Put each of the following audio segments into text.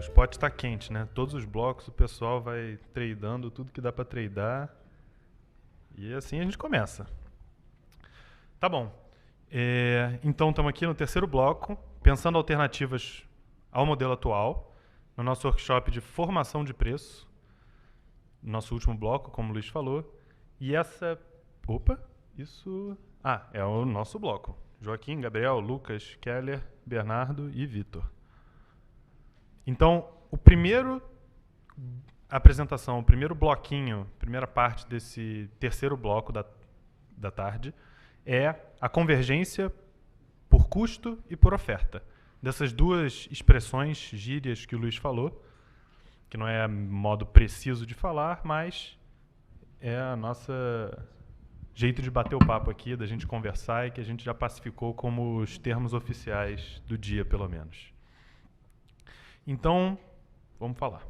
O spot está quente, né? Todos os blocos, o pessoal vai tradando tudo que dá para tradar. E assim a gente começa. Tá bom. Então estamos aqui no terceiro bloco, pensando alternativas ao modelo atual, no nosso workshop de formação de preço, nosso último bloco, como o Luiz falou. E essa... Opa, isso... Ah, é o nosso bloco. Joaquim, Gabriel, Lucas, Keller, Bernardo e Vitor. Então, o primeiro apresentação, o primeiro bloquinho, primeira parte desse terceiro bloco da tarde é a convergência por custo e por oferta. Dessas duas expressões, gírias que o Luiz falou, que não é modo preciso de falar, mas é a nossa jeito de bater o papo aqui, da gente conversar e que a gente já pacificou como os termos oficiais do dia, pelo menos. Então, vamos falar.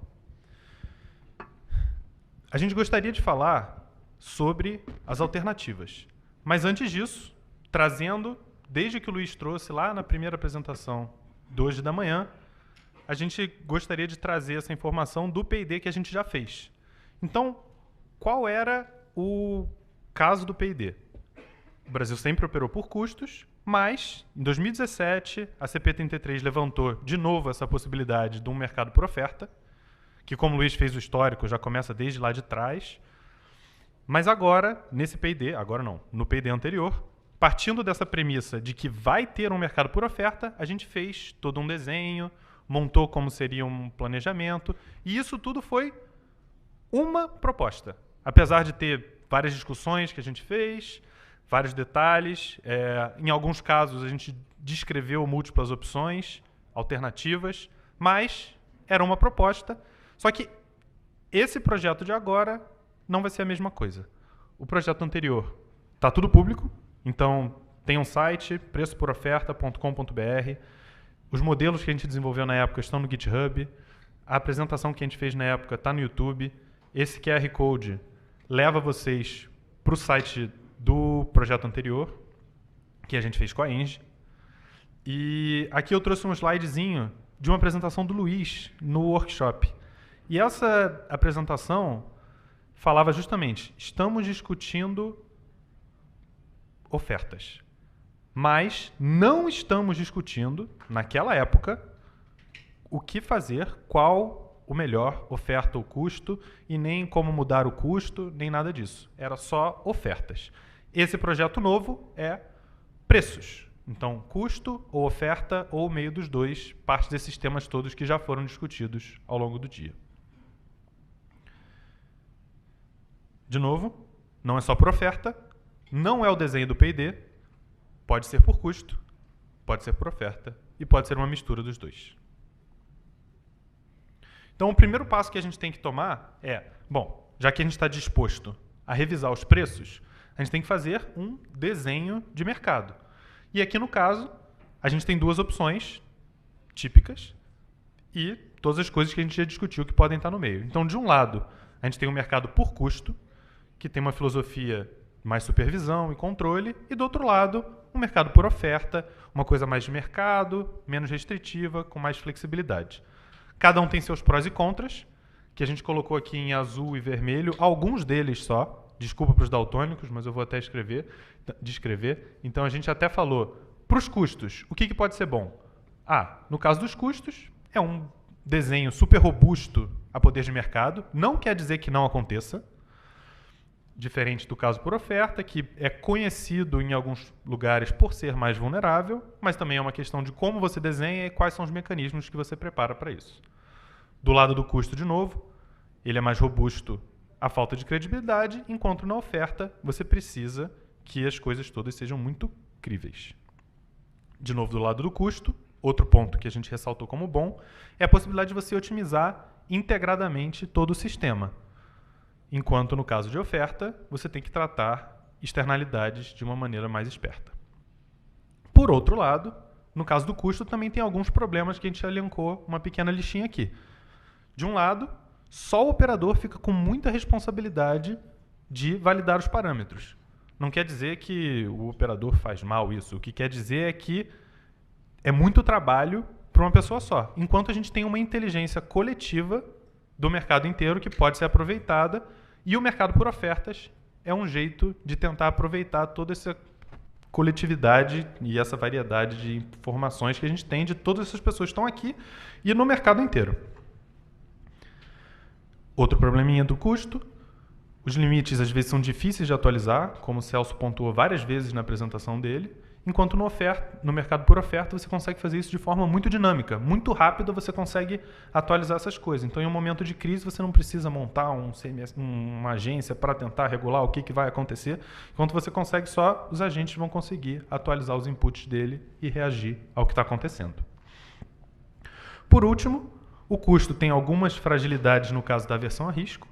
A gente gostaria de falar sobre as alternativas. Mas antes disso, trazendo, desde que o Luiz trouxe lá na primeira apresentação de hoje da manhã, a gente gostaria de trazer essa informação do P&D que a gente já fez. Então, qual era o caso do P&D? O Brasil sempre operou por custos, mas, em 2017, a CP33 levantou de novo essa possibilidade de um mercado por oferta, que, como o Luiz fez o histórico, já começa desde lá de trás. Mas agora, nesse P&D, agora não, no P&D anterior, partindo dessa premissa de que vai ter um mercado por oferta, a gente fez todo um desenho, montou como seria um planejamento, e isso tudo foi uma proposta. Apesar de ter várias discussões que a gente fez, vários detalhes, em alguns casos a gente descreveu múltiplas opções, alternativas, mas era uma proposta. Só que esse projeto de agora não vai ser a mesma coisa. O projeto anterior está tudo público, então tem um site, preçoporoferta.com.br. Os modelos que a gente desenvolveu na época estão no GitHub. A apresentação que a gente fez na época está no YouTube. Esse QR Code leva vocês para o site do projeto anterior, que a gente fez com a Engie. E aqui eu trouxe um slidezinho de uma apresentação do Luiz no workshop. E essa apresentação falava justamente, estamos discutindo ofertas, mas não estamos discutindo, naquela época, o que fazer, qual o melhor oferta ou custo, e nem como mudar o custo, nem nada disso. Era só ofertas. Esse projeto novo é preços. Então, custo ou oferta ou meio dos dois, parte desses temas todos que já foram discutidos ao longo do dia. De novo, não é só por oferta, não é o desenho do P&D, pode ser por custo, pode ser por oferta e pode ser uma mistura dos dois. Então, o primeiro passo que a gente tem que tomar é, bom, já que a gente está disposto a revisar os preços, a gente tem que fazer um desenho de mercado. E aqui, no caso, a gente tem duas opções típicas e todas as coisas que a gente já discutiu que podem estar no meio. Então, de um lado, a gente tem um mercado por custo, que tem uma filosofia mais supervisão e controle, e do outro lado, um mercado por oferta, uma coisa mais de mercado, menos restritiva, com mais flexibilidade. Cada um tem seus prós e contras, que a gente colocou aqui em azul e vermelho, alguns deles só, desculpa para os daltônicos, mas eu vou até descrever. Então a gente até falou, para os custos, o que pode ser bom? No caso dos custos, é um desenho super robusto a poder de mercado, não quer dizer que não aconteça, diferente do caso por oferta, que é conhecido em alguns lugares por ser mais vulnerável, mas também é uma questão de como você desenha e quais são os mecanismos que você prepara para isso. Do lado do custo, de novo, ele é mais robusto à falta de credibilidade, enquanto na oferta você precisa que as coisas todas sejam muito críveis. De novo, do lado do custo, outro ponto que a gente ressaltou como bom é a possibilidade de você otimizar integradamente todo o sistema. Enquanto, no caso de oferta, você tem que tratar externalidades de uma maneira mais esperta. Por outro lado, no caso do custo, também tem alguns problemas que a gente elencou uma pequena listinha aqui. De um lado, só o operador fica com muita responsabilidade de validar os parâmetros. Não quer dizer que o operador faz mal isso. O que quer dizer é que é muito trabalho para para uma pessoa só, enquanto a gente tem uma inteligência coletiva do mercado inteiro que pode ser aproveitada, e o mercado por ofertas é um jeito de tentar aproveitar toda essa coletividade e essa variedade de informações que a gente tem de todas essas pessoas que estão aqui e no mercado inteiro. Outro probleminha do custo: os limites às vezes são difíceis de atualizar, como o Celso pontuou várias vezes na apresentação dele, enquanto no mercado por oferta você consegue fazer isso de forma muito dinâmica, muito rápida, você consegue atualizar essas coisas. Então, em um momento de crise, você não precisa montar uma agência para tentar regular o que vai acontecer, enquanto você consegue só, os agentes vão conseguir atualizar os inputs dele e reagir ao que está acontecendo. Por último, o custo tem algumas fragilidades no caso da aversão a risco,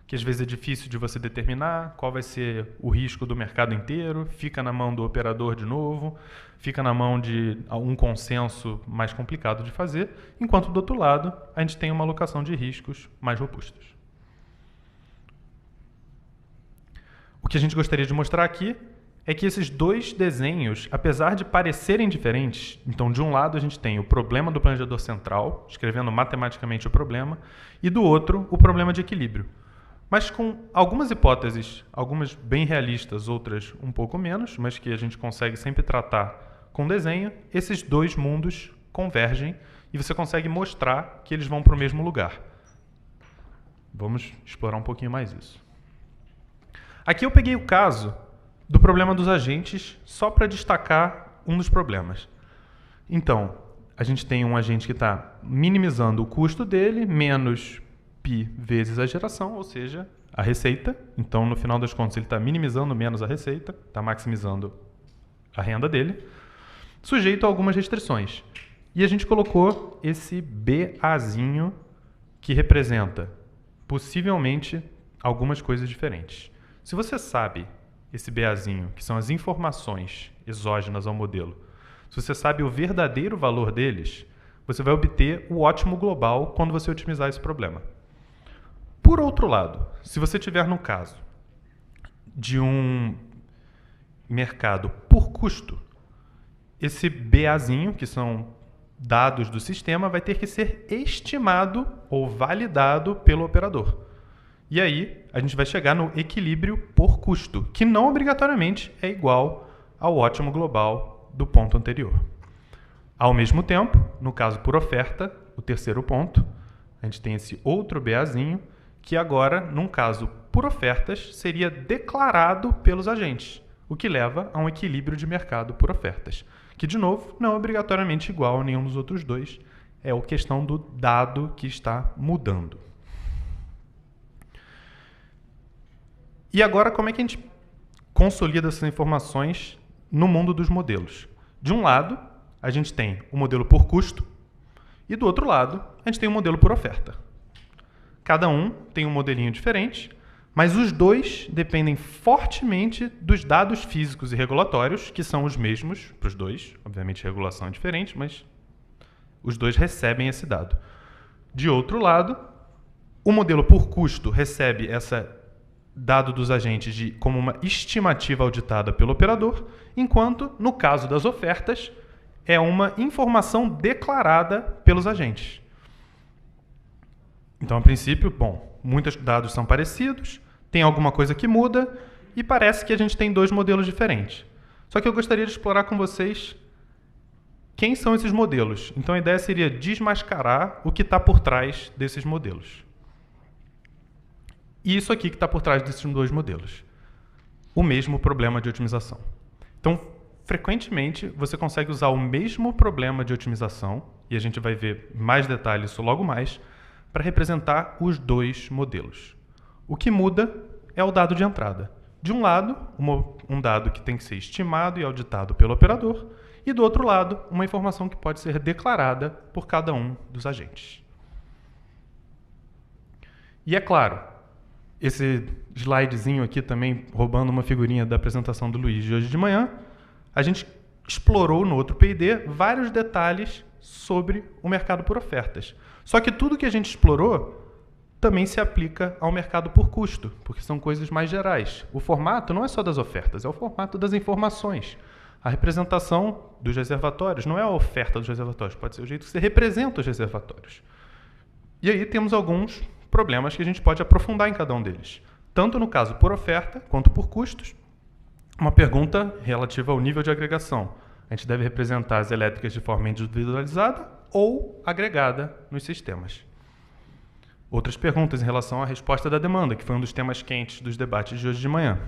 que às vezes é difícil de você determinar qual vai ser o risco do mercado inteiro, fica na mão do operador de novo, fica na mão de um consenso mais complicado de fazer, enquanto do outro lado a gente tem uma alocação de riscos mais robustas. O que a gente gostaria de mostrar aqui é que esses dois desenhos, apesar de parecerem diferentes, então de um lado a gente tem o problema do planejador central, escrevendo matematicamente o problema, e do outro o problema de equilíbrio. Mas com algumas hipóteses, algumas bem realistas, outras um pouco menos, mas que a gente consegue sempre tratar com desenho, esses dois mundos convergem e você consegue mostrar que eles vão para o mesmo lugar. Vamos explorar um pouquinho mais isso. Aqui eu peguei o caso do problema dos agentes só para destacar um dos problemas. Então, a gente tem um agente que está minimizando o custo dele, menos π vezes a geração, ou seja, a receita. Então, no final das contas, ele está minimizando menos a receita, está maximizando a renda dele, sujeito a algumas restrições. E a gente colocou esse BAzinho que representa, possivelmente, algumas coisas diferentes. Se você sabe esse BAzinho, que são as informações exógenas ao modelo, se você sabe o verdadeiro valor deles, você vai obter o ótimo global quando você otimizar esse problema. Por outro lado, se você tiver no caso de um mercado por custo, esse BAzinho, que são dados do sistema, vai ter que ser estimado ou validado pelo operador. E aí, a gente vai chegar no equilíbrio por custo, que não obrigatoriamente é igual ao ótimo global do ponto anterior. Ao mesmo tempo, no caso por oferta, o terceiro ponto, a gente tem esse outro BAzinho, que agora, num caso por ofertas, seria declarado pelos agentes, o que leva a um equilíbrio de mercado por ofertas, que, de novo, não é obrigatoriamente igual a nenhum dos outros dois, é a questão do dado que está mudando. E agora, como é que a gente consolida essas informações no mundo dos modelos? De um lado, a gente tem o modelo por custo, e do outro lado, a gente tem o modelo por oferta. Cada um tem um modelinho diferente, mas os dois dependem fortemente dos dados físicos e regulatórios, que são os mesmos para os dois. Obviamente, a regulação é diferente, mas os dois recebem esse dado. De outro lado, o modelo por custo recebe esse dado dos agentes como uma estimativa auditada pelo operador, enquanto, no caso das ofertas, é uma informação declarada pelos agentes. Então, a princípio, bom, muitos dados são parecidos, tem alguma coisa que muda e parece que a gente tem dois modelos diferentes. Só que eu gostaria de explorar com vocês quem são esses modelos. Então, a ideia seria desmascarar o que está por trás desses modelos. E isso aqui que está por trás desses dois modelos. O mesmo problema de otimização. Então, frequentemente, você consegue usar o mesmo problema de otimização, e a gente vai ver mais detalhes isso logo mais, para representar os dois modelos. O que muda é o dado de entrada. De um lado, um dado que tem que ser estimado e auditado pelo operador, e do outro lado, uma informação que pode ser declarada por cada um dos agentes. E é claro, esse slidezinho aqui também, roubando uma figurinha da apresentação do Luiz de hoje de manhã, a gente explorou no outro P&D vários detalhes sobre o mercado por ofertas. Só que tudo que a gente explorou também se aplica ao mercado por custo, porque são coisas mais gerais. O formato não é só das ofertas, é o formato das informações. A representação dos reservatórios não é a oferta dos reservatórios, pode ser o jeito que você representa os reservatórios. E aí temos alguns problemas que a gente pode aprofundar em cada um deles. Tanto no caso por oferta, quanto por custos. Uma pergunta relativa ao nível de agregação. A gente deve representar as elétricas de forma individualizada ou agregada nos sistemas. Outras perguntas em relação à resposta da demanda, que foi um dos temas quentes dos debates de hoje de manhã.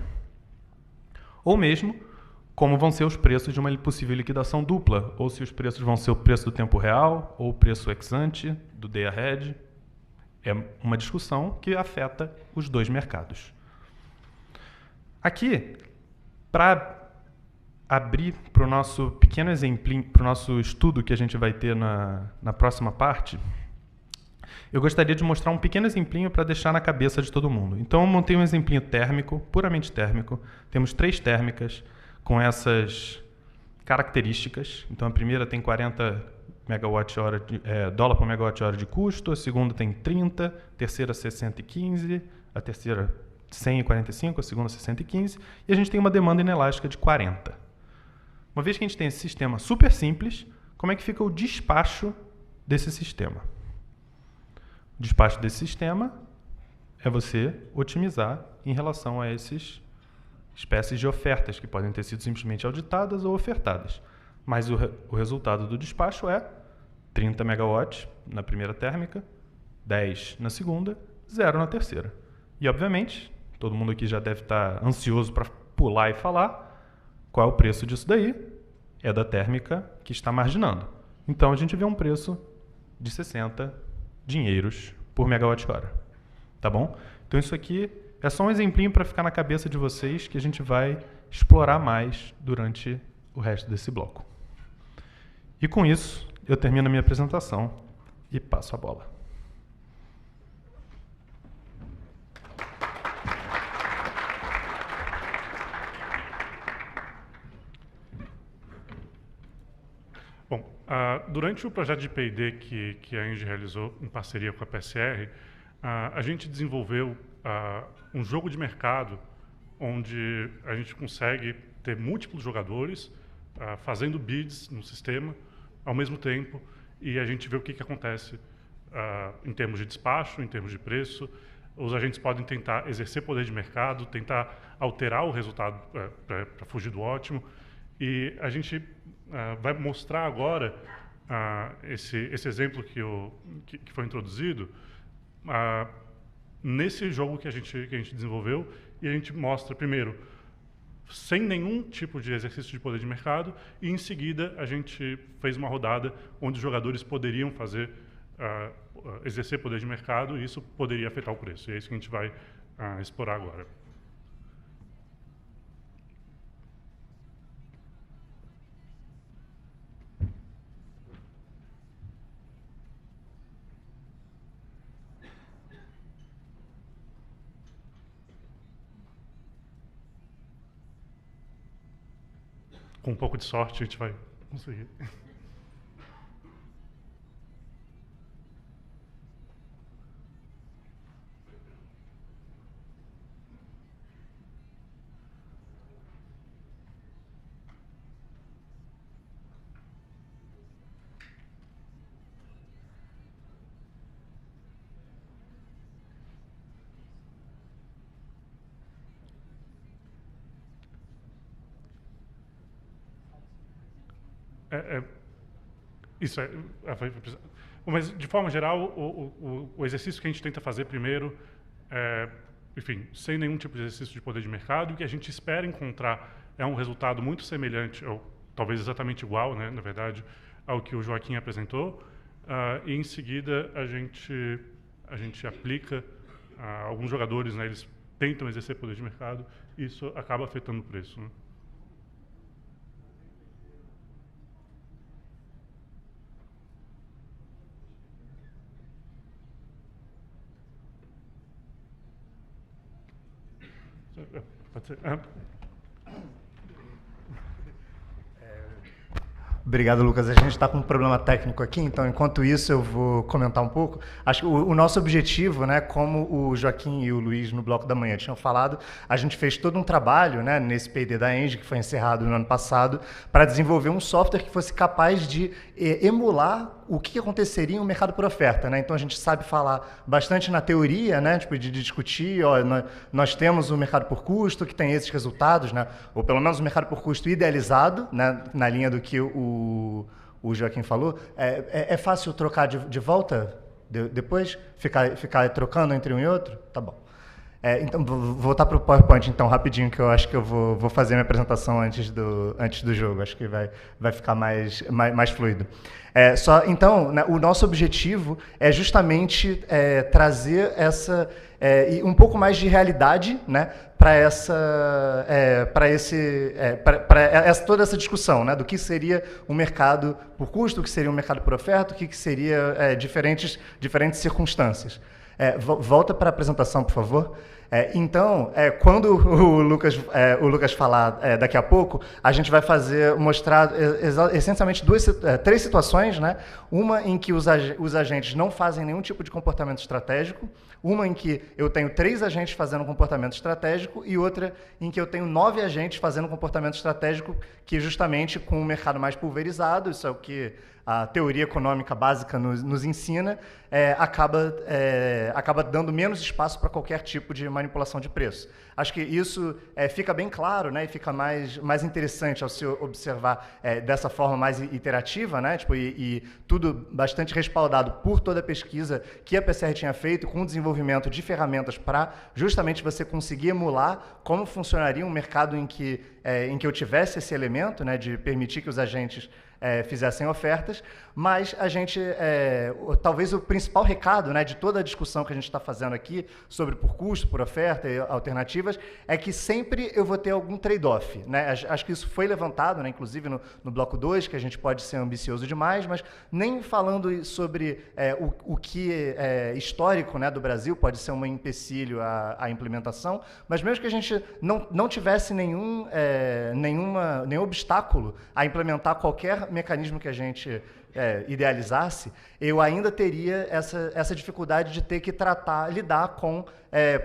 Ou mesmo, como vão ser os preços de uma possível liquidação dupla, ou se os preços vão ser o preço do tempo real ou o preço ex ante, do day ahead. É uma discussão que afeta os dois mercados. Aqui, para abrir para o nosso pequeno exemplinho, para o nosso estudo que a gente vai ter na próxima parte, eu gostaria de mostrar um pequeno exemplinho para deixar na cabeça de todo mundo. Então, eu montei um exemplinho térmico, puramente térmico. Temos 3 térmicas com essas características. Então, a primeira tem 40 dólar por megawatt-hora de custo, a segunda tem 30, a terceira 615, a terceira 145, a segunda 615, e a gente tem uma demanda inelástica de 40. Uma vez que a gente tem esse sistema super simples, como é que fica o despacho desse sistema? O despacho desse sistema é você otimizar em relação a essas espécies de ofertas que podem ter sido simplesmente auditadas ou ofertadas. Mas o resultado do despacho é 30 megawatts na primeira térmica, 10 na segunda, 0 na terceira. E, obviamente, todo mundo aqui já deve estar ansioso para pular e falar qual é o preço disso daí. É da térmica que está marginando. Então, a gente vê um preço de 60 dinheiros por megawatt-hora. Tá bom? Então, isso aqui é só um exemplinho para ficar na cabeça de vocês que a gente vai explorar mais durante o resto desse bloco. E com isso, eu termino a minha apresentação e passo a bola. Bom, durante o projeto de P&D que a Engie realizou em parceria com a PSR, a gente desenvolveu um jogo de mercado onde a gente consegue ter múltiplos jogadores fazendo bids no sistema ao mesmo tempo, e a gente vê o que acontece em termos de despacho, em termos de preço. Os agentes podem tentar exercer poder de mercado, tentar alterar o resultado para fugir do ótimo. E a gente vai mostrar agora esse exemplo que foi introduzido nesse jogo que a gente desenvolveu, e a gente mostra, primeiro, sem nenhum tipo de exercício de poder de mercado, e em seguida a gente fez uma rodada onde os jogadores poderiam exercer poder de mercado, e isso poderia afetar o preço. E é isso que a gente vai explorar agora. Com um pouco de sorte, a gente vai conseguir. Isso é. Mas, de forma geral, o exercício que a gente tenta fazer primeiro é, enfim, sem nenhum tipo de exercício de poder de mercado, e o que a gente espera encontrar é um resultado muito semelhante, ou talvez exatamente igual, né, na verdade, ao que o Joaquim apresentou. E, em seguida, a gente aplica, alguns jogadores, né, eles tentam exercer poder de mercado, e isso acaba afetando o preço, né? Pode ser. Obrigado, Lucas. A gente está com um problema técnico aqui, então, enquanto isso, eu vou comentar um pouco. Acho que o nosso objetivo, né, como o Joaquim e o Luiz no Bloco da Manhã tinham falado, a gente fez todo um trabalho, né, nesse P&D da Engie, que foi encerrado no ano passado, para desenvolver um software que fosse capaz de emular o que aconteceria em um mercado por oferta, né? Então, a gente sabe falar bastante na teoria, né, tipo, de discutir, ó, nós temos o mercado por custo, que tem esses resultados, né, ou pelo menos o mercado por custo idealizado, né, na linha do que o Joaquim falou. É fácil trocar de volta depois? Ficar trocando entre um e outro? Tá bom. Então, vou voltar para o PowerPoint, então, rapidinho, que eu acho que eu vou fazer minha apresentação antes do jogo. Acho que vai ficar mais fluido. Então, né, o nosso objetivo é justamente trazer um pouco mais de realidade, né, para toda essa discussão, né, do que seria um mercado por custo, o que seria um mercado por oferta, o que seria diferentes circunstâncias. Volta para a apresentação, por favor. Então, quando o Lucas falar daqui a pouco, a gente vai mostrar essencialmente três situações, né? Uma em que os agentes não fazem nenhum tipo de comportamento estratégico, uma em que eu tenho 3 agentes fazendo comportamento estratégico e outra em que eu tenho 9 agentes fazendo comportamento estratégico, que justamente com o mercado mais pulverizado, isso é o que a teoria econômica básica nos ensina, acaba dando menos espaço para qualquer tipo de manipulação de preço. Acho que isso fica bem claro, né, e fica mais interessante ao se observar dessa forma mais iterativa, né, tipo, e tudo bastante respaldado por toda a pesquisa que a PCR tinha feito, com o desenvolvimento de ferramentas para justamente você conseguir emular como funcionaria um mercado em que eu tivesse esse elemento, né, de permitir que os agentes fizessem ofertas, mas a gente, talvez o principal recado, né, de toda a discussão que a gente está fazendo aqui sobre por custo, por oferta e alternativas, é que sempre eu vou ter algum trade-off, né? Acho que isso foi levantado, né, inclusive no bloco 2, que a gente pode ser ambicioso demais, mas nem falando sobre o que é histórico, né, do Brasil, pode ser um empecilho à implementação, mas mesmo que a gente não tivesse nenhum obstáculo a implementar qualquer mecanismo que a gente idealizasse, eu ainda teria essa dificuldade de ter que lidar com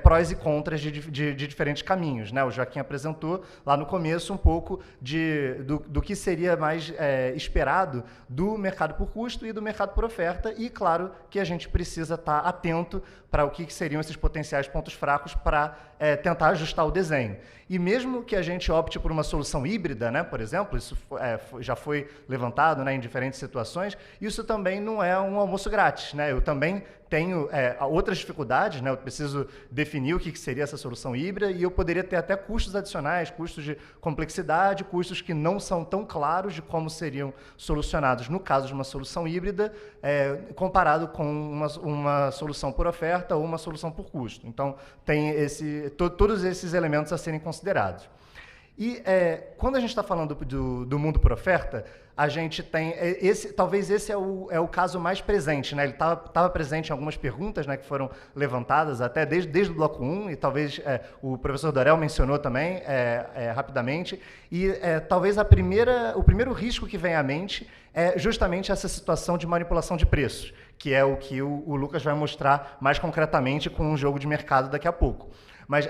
prós e contras de diferentes caminhos, né? O Joaquim apresentou lá no começo um pouco do que seria mais esperado do mercado por custo e do mercado por oferta, e claro que a gente precisa estar atento para o que seriam esses potenciais pontos fracos para tentar ajustar o desenho. E mesmo que a gente opte por uma solução híbrida, né, por exemplo, isso já foi levantado, né, em diferentes situações, isso também não é um almoço grátis, né? Eu também tenho outras dificuldades, né? Eu preciso definir o que seria essa solução híbrida e eu poderia ter até custos adicionais, custos de complexidade, custos que não são tão claros de como seriam solucionados no caso de uma solução híbrida, comparado com uma solução por oferta ou uma solução por custo. Então, tem todos esses elementos a serem considerados. E quando a gente está falando do mundo por oferta, a gente tem talvez esse é o caso mais presente, né? Ele estava presente em algumas perguntas, né, que foram levantadas até desde o bloco 1, e talvez o professor Dorel mencionou também rapidamente, e talvez o primeiro risco que vem à mente é justamente essa situação de manipulação de preços, que é o que o Lucas vai mostrar mais concretamente com um jogo de mercado daqui a pouco. Mas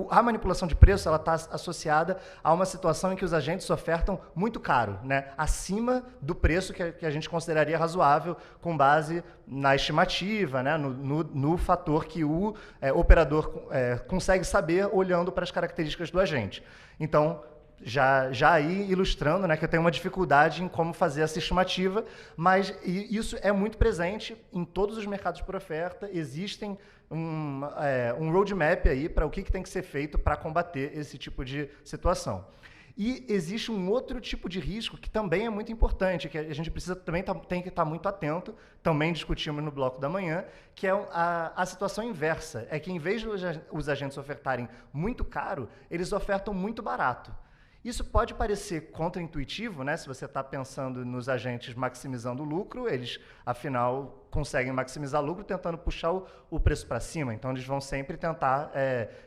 a manipulação de preço está associada a uma situação em que os agentes ofertam muito caro, né? Acima do preço que a gente consideraria razoável, com base na estimativa, né? no fator que o operador consegue saber olhando para as características do agente. Então, já aí ilustrando, né, que eu tenho uma dificuldade em como fazer essa estimativa, mas isso é muito presente em todos os mercados por oferta. Existem um roadmap aí para o que tem que ser feito para combater esse tipo de situação. E existe um outro tipo de risco que também é muito importante, que a gente tem que estar muito atento, também discutimos no bloco da manhã, que é a situação inversa. É que, em vez de os agentes ofertarem muito caro, eles ofertam muito barato. Isso pode parecer contraintuitivo, né? Se você está pensando nos agentes maximizando o lucro, eles, afinal, conseguem maximizar o lucro tentando puxar o preço para cima. Então, eles vão sempre tentar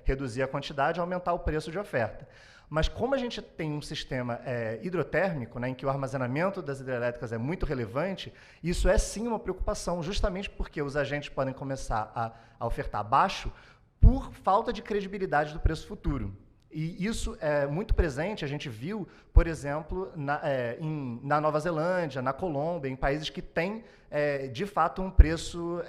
reduzir a quantidade e aumentar o preço de oferta. Mas como a gente tem um sistema hidrotérmico, né, em que o armazenamento das hidrelétricas é muito relevante, isso é sim uma preocupação, justamente porque os agentes podem começar a ofertar baixo por falta de credibilidade do preço futuro. E isso é muito presente, a gente viu, por exemplo, na Nova Zelândia, na Colômbia, em países que têm, de fato, um preço,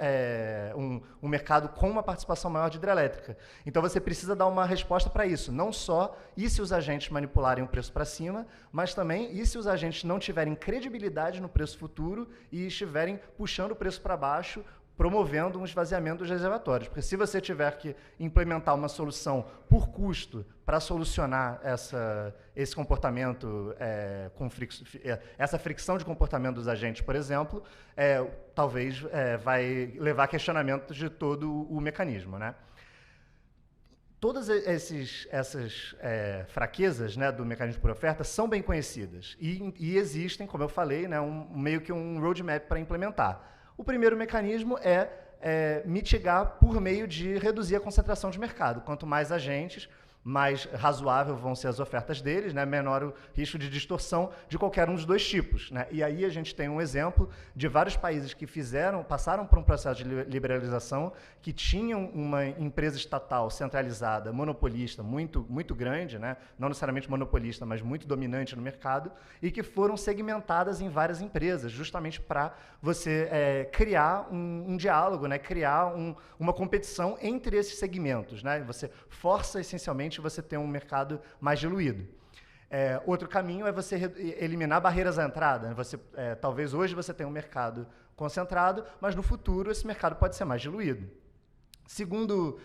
um mercado com uma participação maior de hidrelétrica. Então, você precisa dar uma resposta para isso, não só e se os agentes manipularem o preço para cima, mas também e se os agentes não tiverem credibilidade no preço futuro e estiverem puxando o preço para baixo, promovendo um esvaziamento dos reservatórios. Porque se você tiver que implementar uma solução por custo para solucionar esse comportamento, essa fricção de comportamento dos agentes, por exemplo, talvez vai levar a questionamento de todo o mecanismo, né? Todas essas fraquezas, né, do mecanismo por oferta são bem conhecidas e existem, como eu falei, né, meio que um roadmap para implementar. O primeiro mecanismo é mitigar por meio de reduzir a concentração de mercado. Quanto mais agentes, mais razoável vão ser as ofertas deles, né? Menor o risco de distorção de qualquer um dos dois tipos, né? E aí a gente tem um exemplo de vários países que passaram por um processo de liberalização, que tinham uma empresa estatal centralizada, monopolista, muito, muito grande, né? Não necessariamente monopolista, mas muito dominante no mercado, e que foram segmentadas em várias empresas, justamente para você criar um diálogo, né? Criar uma competição entre esses segmentos, né? Você força essencialmente você ter um mercado mais diluído. Outro caminho é você eliminar barreiras à entrada. Talvez hoje você tenha um mercado concentrado, mas no futuro esse mercado pode ser mais diluído. Segundo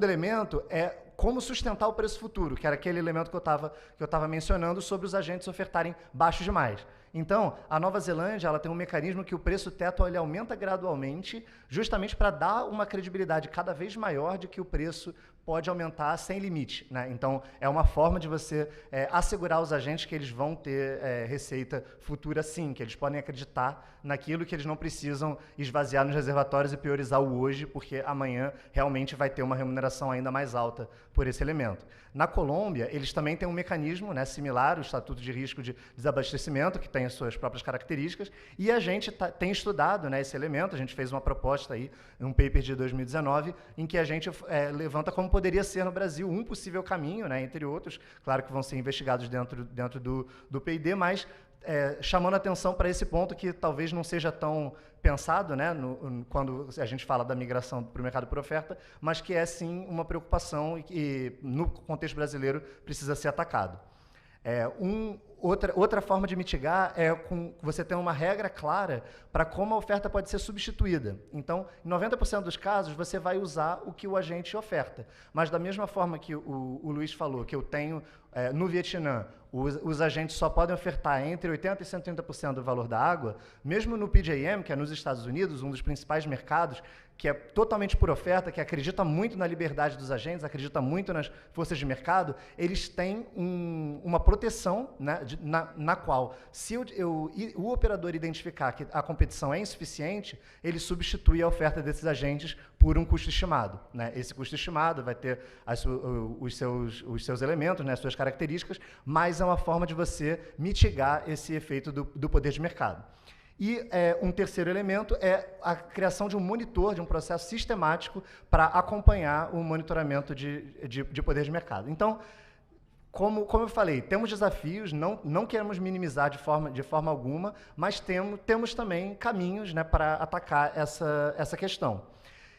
elemento é como sustentar o preço futuro, que era aquele elemento que eu estava mencionando sobre os agentes ofertarem baixo demais. Então, a Nova Zelândia ela tem um mecanismo que o preço teto ele aumenta gradualmente, justamente para dar uma credibilidade cada vez maior de que o preço pode aumentar sem limite, né? Então, é uma forma de você assegurar aos agentes que eles vão ter receita futura sim, que eles podem acreditar naquilo, que eles não precisam esvaziar nos reservatórios e priorizar o hoje, porque amanhã realmente vai ter uma remuneração ainda mais alta por esse elemento. Na Colômbia, eles também têm um mecanismo, né, similar, o Estatuto de Risco de Desabastecimento, que tem as suas próprias características, e a gente tem estudado, né, esse elemento, a gente fez uma proposta aí, um paper de 2019, em que a gente levanta como poderia ser no Brasil um possível caminho, né, entre outros, claro que vão ser investigados dentro do P&D, mas chamando atenção para esse ponto que talvez não seja tão pensado, né, quando a gente fala da migração para o mercado por oferta, mas que é sim uma preocupação e no contexto brasileiro precisa ser atacado. Outra forma de mitigar é com você ter uma regra clara para como a oferta pode ser substituída. Então, em 90% dos casos, você vai usar o que o agente oferta. Mas da mesma forma que o Luiz falou, que eu tenho no Vietnã, os agentes só podem ofertar entre 80% e 130% do valor da água, mesmo no PJM, que é nos Estados Unidos, um dos principais mercados, que é totalmente por oferta, que acredita muito na liberdade dos agentes, acredita muito nas forças de mercado, eles têm uma proteção, né, na qual, se o operador identificar que a competição é insuficiente, ele substitui a oferta desses agentes por um custo estimado, né? Esse custo estimado vai ter os seus elementos, né, as suas características, mas é uma forma de você mitigar esse efeito do poder de mercado. E um terceiro elemento é a criação de um monitor, de um processo sistemático para acompanhar o monitoramento de poder de mercado. Então, como eu falei, temos desafios, não queremos minimizar de forma alguma, mas temos também caminhos, né, para atacar essa questão.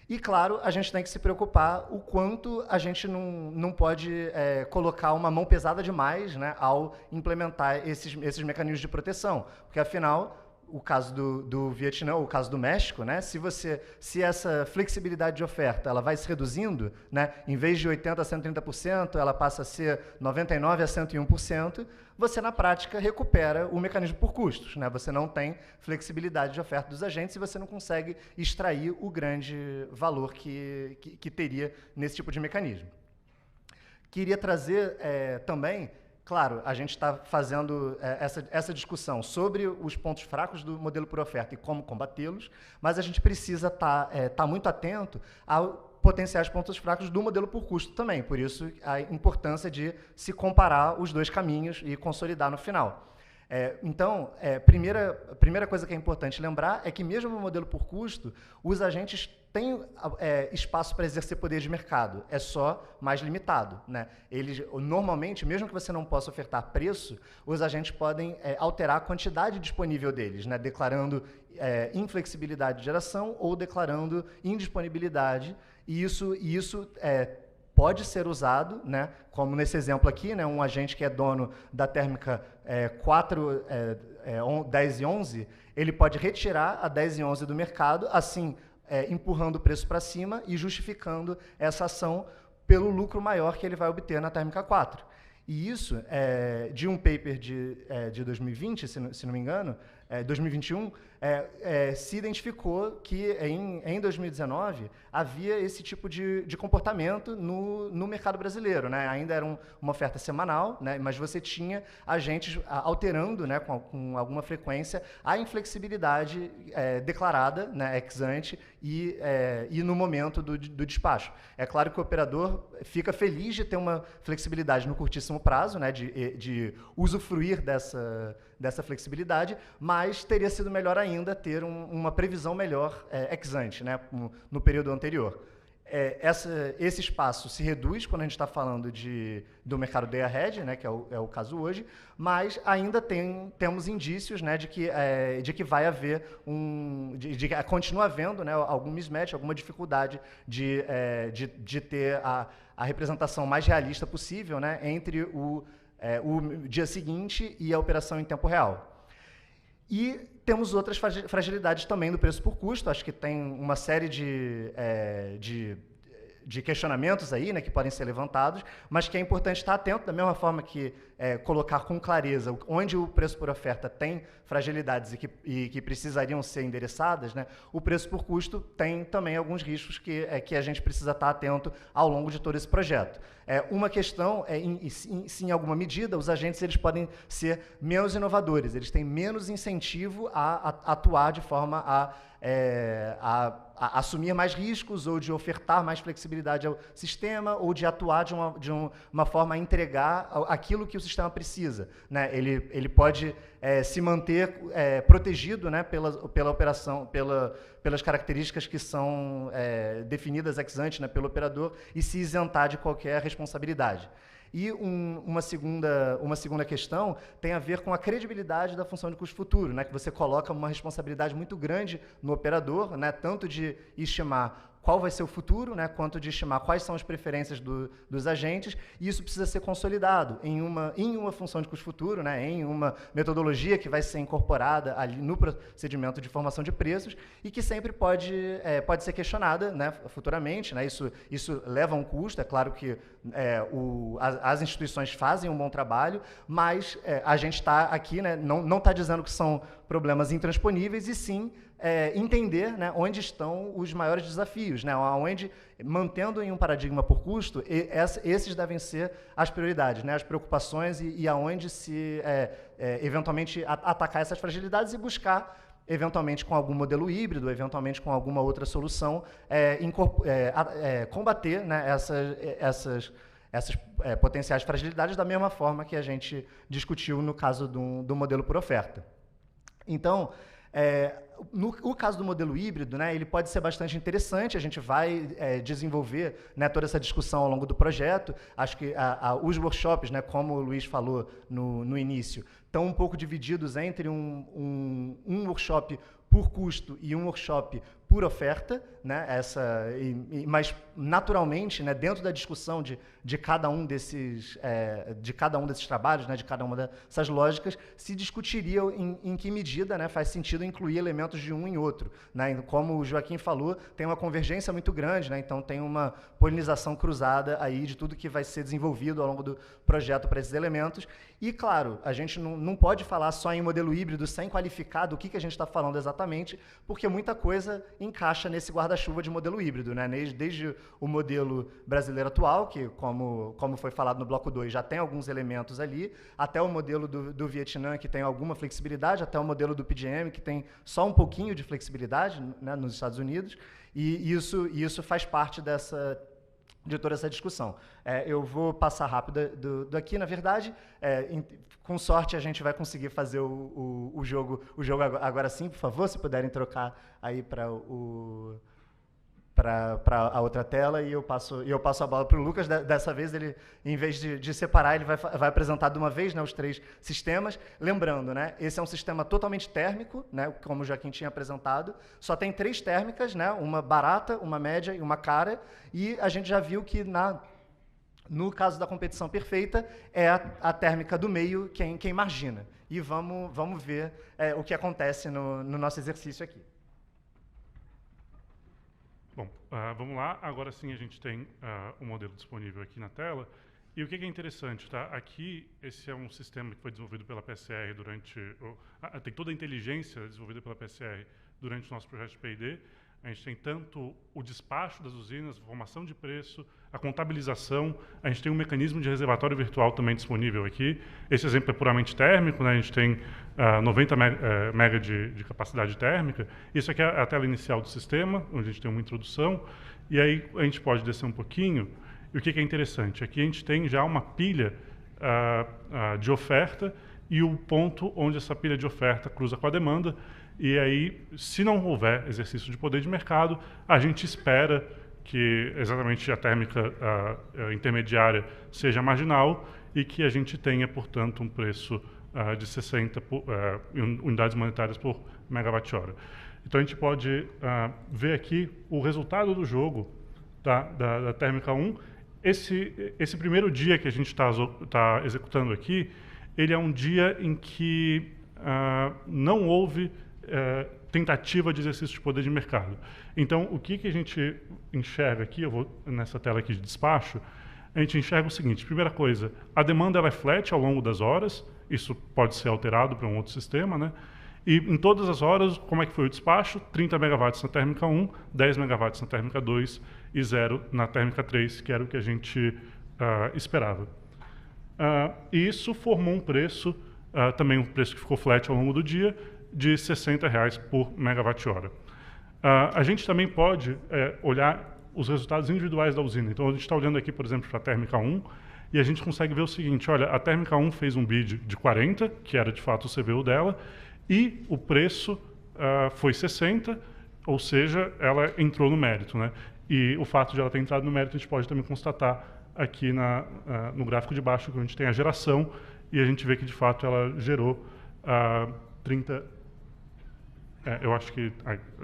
E, claro, a gente tem que se preocupar o quanto a gente não pode colocar uma mão pesada demais, né, ao implementar esses mecanismos de proteção, porque, afinal, o caso do Vietnã, ou o caso do México, né? Se essa flexibilidade de oferta ela vai se reduzindo, né? Em vez de 80% a 130%, ela passa a ser 99% a 101%, você, na prática, recupera o mecanismo por custos, né? Você não tem flexibilidade de oferta dos agentes e você não consegue extrair o grande valor que teria nesse tipo de mecanismo. Queria trazer também... Claro, a gente está fazendo essa discussão sobre os pontos fracos do modelo por oferta e como combatê-los, mas a gente precisa estar muito atento potenciais pontos fracos do modelo por custo também. Por isso, a importância de se comparar os dois caminhos e consolidar no final. Então, primeira coisa que é importante lembrar é que, mesmo no modelo por custo, os agentes têm espaço para exercer poder de mercado, é só mais limitado, né? Eles, normalmente, mesmo que você não possa ofertar preço, os agentes podem alterar a quantidade disponível deles, né? Declarando inflexibilidade de geração ou declarando indisponibilidade, e isso pode ser usado, né, como nesse exemplo aqui, né, um agente que é dono da térmica 10 e 11, ele pode retirar a 10 e 11 do mercado, assim, empurrando o preço para cima e justificando essa ação pelo lucro maior que ele vai obter na térmica 4. E isso, de um paper de 2020, se não me engano, 2021, se identificou que em 2019 havia esse tipo de comportamento no mercado brasileiro, né? Ainda era uma oferta semanal, né? Mas você tinha agentes alterando, né, com alguma frequência a inflexibilidade declarada, né, ex ante e no momento do despacho. É claro que o operador fica feliz de ter uma flexibilidade no curtíssimo prazo, né, de usufruir dessa flexibilidade, mas teria sido melhor ainda ter uma previsão melhor ex ante, né, no período anterior. Esse espaço se reduz quando a gente está falando do mercado day ahead, né, que é o caso hoje, mas ainda temos indícios, né, de que vai haver de que continua havendo, né, algum mismatch, alguma dificuldade de ter a representação mais realista possível, né, entre o dia seguinte e a operação em tempo real. E temos outras fragilidades também do preço por custo. Acho que tem uma série de questionamentos aí, né, que podem ser levantados, mas que é importante estar atento, da mesma forma que colocar com clareza onde o preço por oferta tem fragilidades e que precisariam ser endereçadas, né, o preço por custo tem também alguns riscos que a gente precisa estar atento ao longo de todo esse projeto. Uma questão se em alguma medida, os agentes eles podem ser menos inovadores, eles têm menos incentivo a atuar de forma a assumir mais riscos ou de ofertar mais flexibilidade ao sistema ou de atuar de uma forma a entregar aquilo que o sistema precisa, né? Ele pode se manter protegido, né, pela operação, pelas características que são definidas ex ante, né, pelo operador e se isentar de qualquer responsabilidade. E uma segunda questão tem a ver com a credibilidade da função de custo futuro, né, que você coloca uma responsabilidade muito grande no operador, né, tanto de estimar qual vai ser o futuro, né, quanto de estimar quais são as preferências dos agentes, e isso precisa ser consolidado em uma função de custo futuro, né, em uma metodologia que vai ser incorporada ali no procedimento de formação de preços e que sempre pode ser questionada, né, futuramente, né, isso leva a um custo, é claro que as instituições fazem um bom trabalho, mas a gente está aqui, né, não está dizendo que são problemas intransponíveis, e sim entender, né, onde estão os maiores desafios, né, onde, mantendo em um paradigma por custo, esses devem ser as prioridades, né, as preocupações e aonde se eventualmente atacar essas fragilidades e buscar, eventualmente com algum modelo híbrido, eventualmente com alguma outra solução, combater, né, essas potenciais fragilidades da mesma forma que a gente discutiu no caso do modelo por oferta. Então, no caso do modelo híbrido, né, ele pode ser bastante interessante, a gente vai desenvolver, né, toda essa discussão ao longo do projeto. Acho que os workshops, né, como o Luiz falou no início, estão um pouco divididos entre um workshop por custo e um workshop por oferta, né, mas naturalmente, né, dentro da discussão de cada um desses trabalhos, né, de cada uma dessas lógicas, se discutiria em que medida, né, faz sentido incluir elementos de um em outro, né? Como o Joaquim falou, tem uma convergência muito grande, né, então tem uma polinização cruzada aí de tudo que vai ser desenvolvido ao longo do projeto para esses elementos. E, claro, a gente não pode falar só em modelo híbrido sem qualificar do que a gente está falando exatamente. exatamente porque muita coisa encaixa nesse guarda-chuva de modelo híbrido, né? Desde o modelo brasileiro atual, que, como foi falado no bloco 2, já tem alguns elementos ali, até o modelo do Vietnã, que tem alguma flexibilidade, até o modelo do PGM, que tem só um pouquinho de flexibilidade, né, nos Estados Unidos, e isso faz parte de toda essa discussão. Eu vou passar rápido daqui, na verdade. Com sorte, a gente vai conseguir fazer o jogo agora sim, por favor, se puderem trocar aí para a outra tela, e eu passo a bola para o Lucas. Dessa vez, ele, em vez de separar, ele vai apresentar de uma vez, né, os 3 sistemas. Lembrando, né, esse é um sistema totalmente térmico, né, como o Joaquim tinha apresentado. Só tem 3 térmicas, né, uma barata, uma média e uma cara. E a gente já viu que, no caso da competição perfeita, é a térmica do meio quem margina. E vamos ver o que acontece no nosso exercício aqui. Bom, vamos lá. Agora sim a gente tem o modelo disponível aqui na tela. E o que é interessante, tá? Aqui, esse é um sistema que foi desenvolvido pela PSR tem toda a inteligência desenvolvida pela PSR durante o nosso projeto de P&D. A gente tem tanto o despacho das usinas, a formação de preço, a contabilização. A gente tem um mecanismo de reservatório virtual também disponível aqui. Esse exemplo é puramente térmico, né? A gente tem 90 mega de capacidade térmica. Isso aqui é a tela inicial do sistema, onde a gente tem uma introdução. E aí a gente pode descer um pouquinho. E o que é interessante? Aqui a gente tem já uma pilha de oferta e o ponto onde essa pilha de oferta cruza com a demanda. E aí, se não houver exercício de poder de mercado, a gente espera que exatamente a térmica intermediária seja marginal e que a gente tenha, portanto, um preço de 60 unidades monetárias por megawatt-hora. Então, a gente pode ver aqui o resultado do jogo da térmica 1. Esse primeiro dia que a gente está executando aqui, ele é um dia em que não houve tentativa de exercício de poder de mercado. Então, o que a gente enxerga aqui, eu vou nessa tela aqui de despacho, a gente enxerga o seguinte: primeira coisa, a demanda ela é flat ao longo das horas, isso pode ser alterado para um outro sistema, né? E em todas as horas, como é que foi o despacho? 30 megawatts na térmica 1, 10 megawatts na térmica 2 e 0 na térmica 3, que era o que a gente esperava. E isso formou um preço, também um preço que ficou flat ao longo do dia, de R$ 60 por megawatt-hora. A gente também pode olhar os resultados individuais da usina. Então, a gente está olhando aqui, por exemplo, para a térmica 1, e a gente consegue ver o seguinte: olha, a térmica 1 fez um bid de 40, que era de fato o CVU dela, e o preço foi 60, ou seja, ela entrou no mérito, né? E o fato de ela ter entrado no mérito, a gente pode também constatar aqui no gráfico de baixo, que a gente tem a geração, e a gente vê que, de fato, ela gerou 30... eu acho que...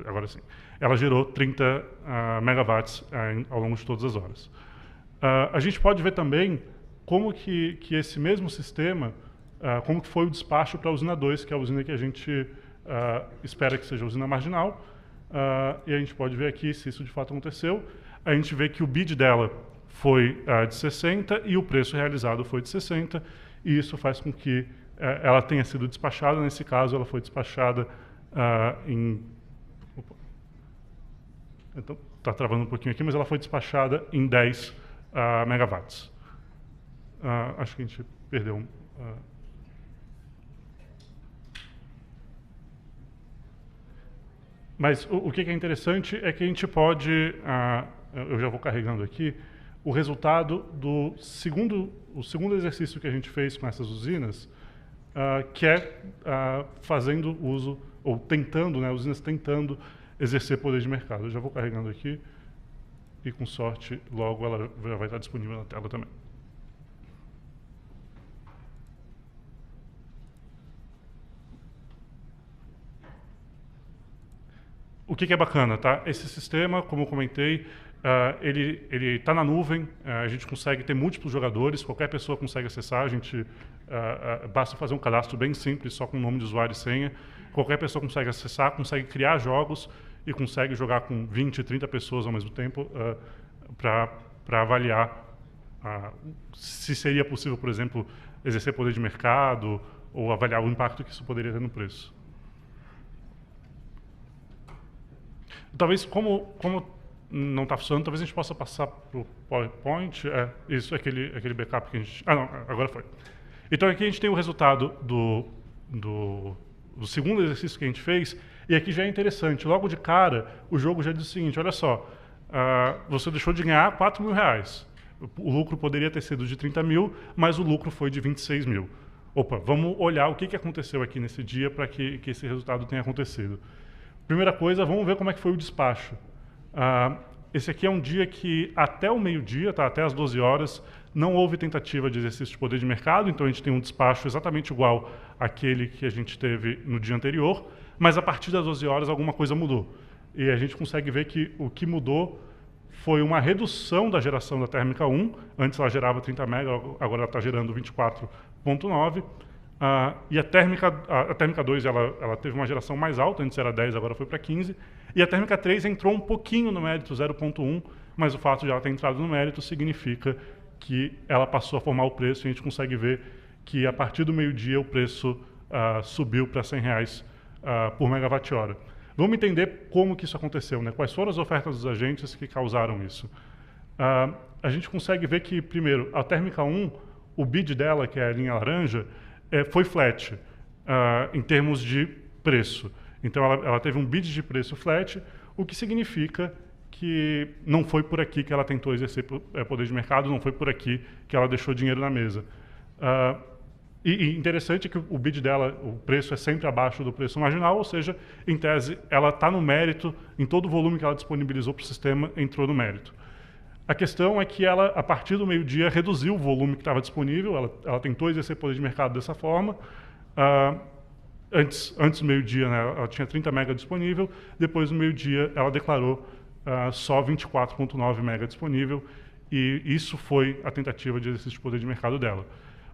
agora sim. Ela gerou 30 megawatts ao longo de todas as horas. A gente pode ver também como que esse mesmo sistema, como que foi o despacho para a usina 2, que é a usina que a gente espera que seja a usina marginal. E a gente pode ver aqui se isso de fato aconteceu. A gente vê que o bid dela foi de 60 e o preço realizado foi de 60. E isso faz com que ela tenha sido despachada. Nesse caso, ela foi despachada em... Opa. Então, está travando um pouquinho aqui, mas ela foi despachada em 10 megawatts. Acho que a gente perdeu Mas o que é interessante é que a gente pode, eu já vou carregando aqui, o resultado do segundo exercício que a gente fez com essas usinas, que é fazendo uso, ou tentando, né, usinas tentando exercer poder de mercado. Eu já vou carregando aqui e, com sorte, logo ela vai estar disponível na tela também. O que é bacana, tá? Esse sistema, como eu comentei, ele está na nuvem, a gente consegue ter múltiplos jogadores, qualquer pessoa consegue acessar, a gente basta fazer um cadastro bem simples, só com nome de usuário e senha. Qualquer pessoa consegue acessar, consegue criar jogos e consegue jogar com 20, 30 pessoas ao mesmo tempo para avaliar se seria possível, por exemplo, exercer poder de mercado ou avaliar o impacto que isso poderia ter no preço. Talvez, como não está funcionando, talvez a gente possa passar para o PowerPoint. Isso, aquele backup que a gente... não, agora foi. Então, aqui a gente tem o resultado do segundo exercício que a gente fez, e aqui já é interessante. Logo de cara, o jogo já diz o seguinte, olha só, você deixou de ganhar R$4.000. O lucro poderia ter sido de 30 mil, mas o lucro foi de 26 mil. Opa, vamos olhar o que aconteceu aqui nesse dia para que esse resultado tenha acontecido. Primeira coisa, vamos ver como é que foi o despacho. Esse aqui é um dia que até o meio-dia, tá, até as 12 horas, não houve tentativa de exercício de poder de mercado, então a gente tem um despacho exatamente igual àquele que a gente teve no dia anterior, mas a partir das 12 horas alguma coisa mudou. E a gente consegue ver que o que mudou foi uma redução da geração da térmica 1, antes ela gerava 30 MB, agora ela está gerando 24.9, e a térmica 2 ela teve uma geração mais alta, antes era 10, agora foi para 15, e a térmica 3 entrou um pouquinho no mérito, 0.1, mas o fato de ela ter entrado no mérito significa que ela passou a formar o preço, e a gente consegue ver que a partir do meio-dia o preço subiu para R$100 por megawatt-hora. Vamos entender como que isso aconteceu, né? Quais foram as ofertas dos agentes que causaram isso. A gente consegue ver que, primeiro, a térmica 1, o bid dela, que é a linha laranja, foi flat em termos de preço. Então, ela teve um bid de preço flat, o que significa que não foi por aqui que ela tentou exercer poder de mercado, não foi por aqui que ela deixou dinheiro na mesa. E interessante que o bid dela, o preço é sempre abaixo do preço marginal, ou seja, em tese, ela está no mérito, em todo o volume que ela disponibilizou para o sistema, entrou no mérito. A questão é que ela, a partir do meio-dia, reduziu o volume que estava disponível, ela tentou exercer poder de mercado dessa forma. Antes do meio-dia, né, ela tinha 30 MB disponível, depois do meio-dia ela declarou só 24.9 MB disponível, e isso foi a tentativa de exercício de poder de mercado dela.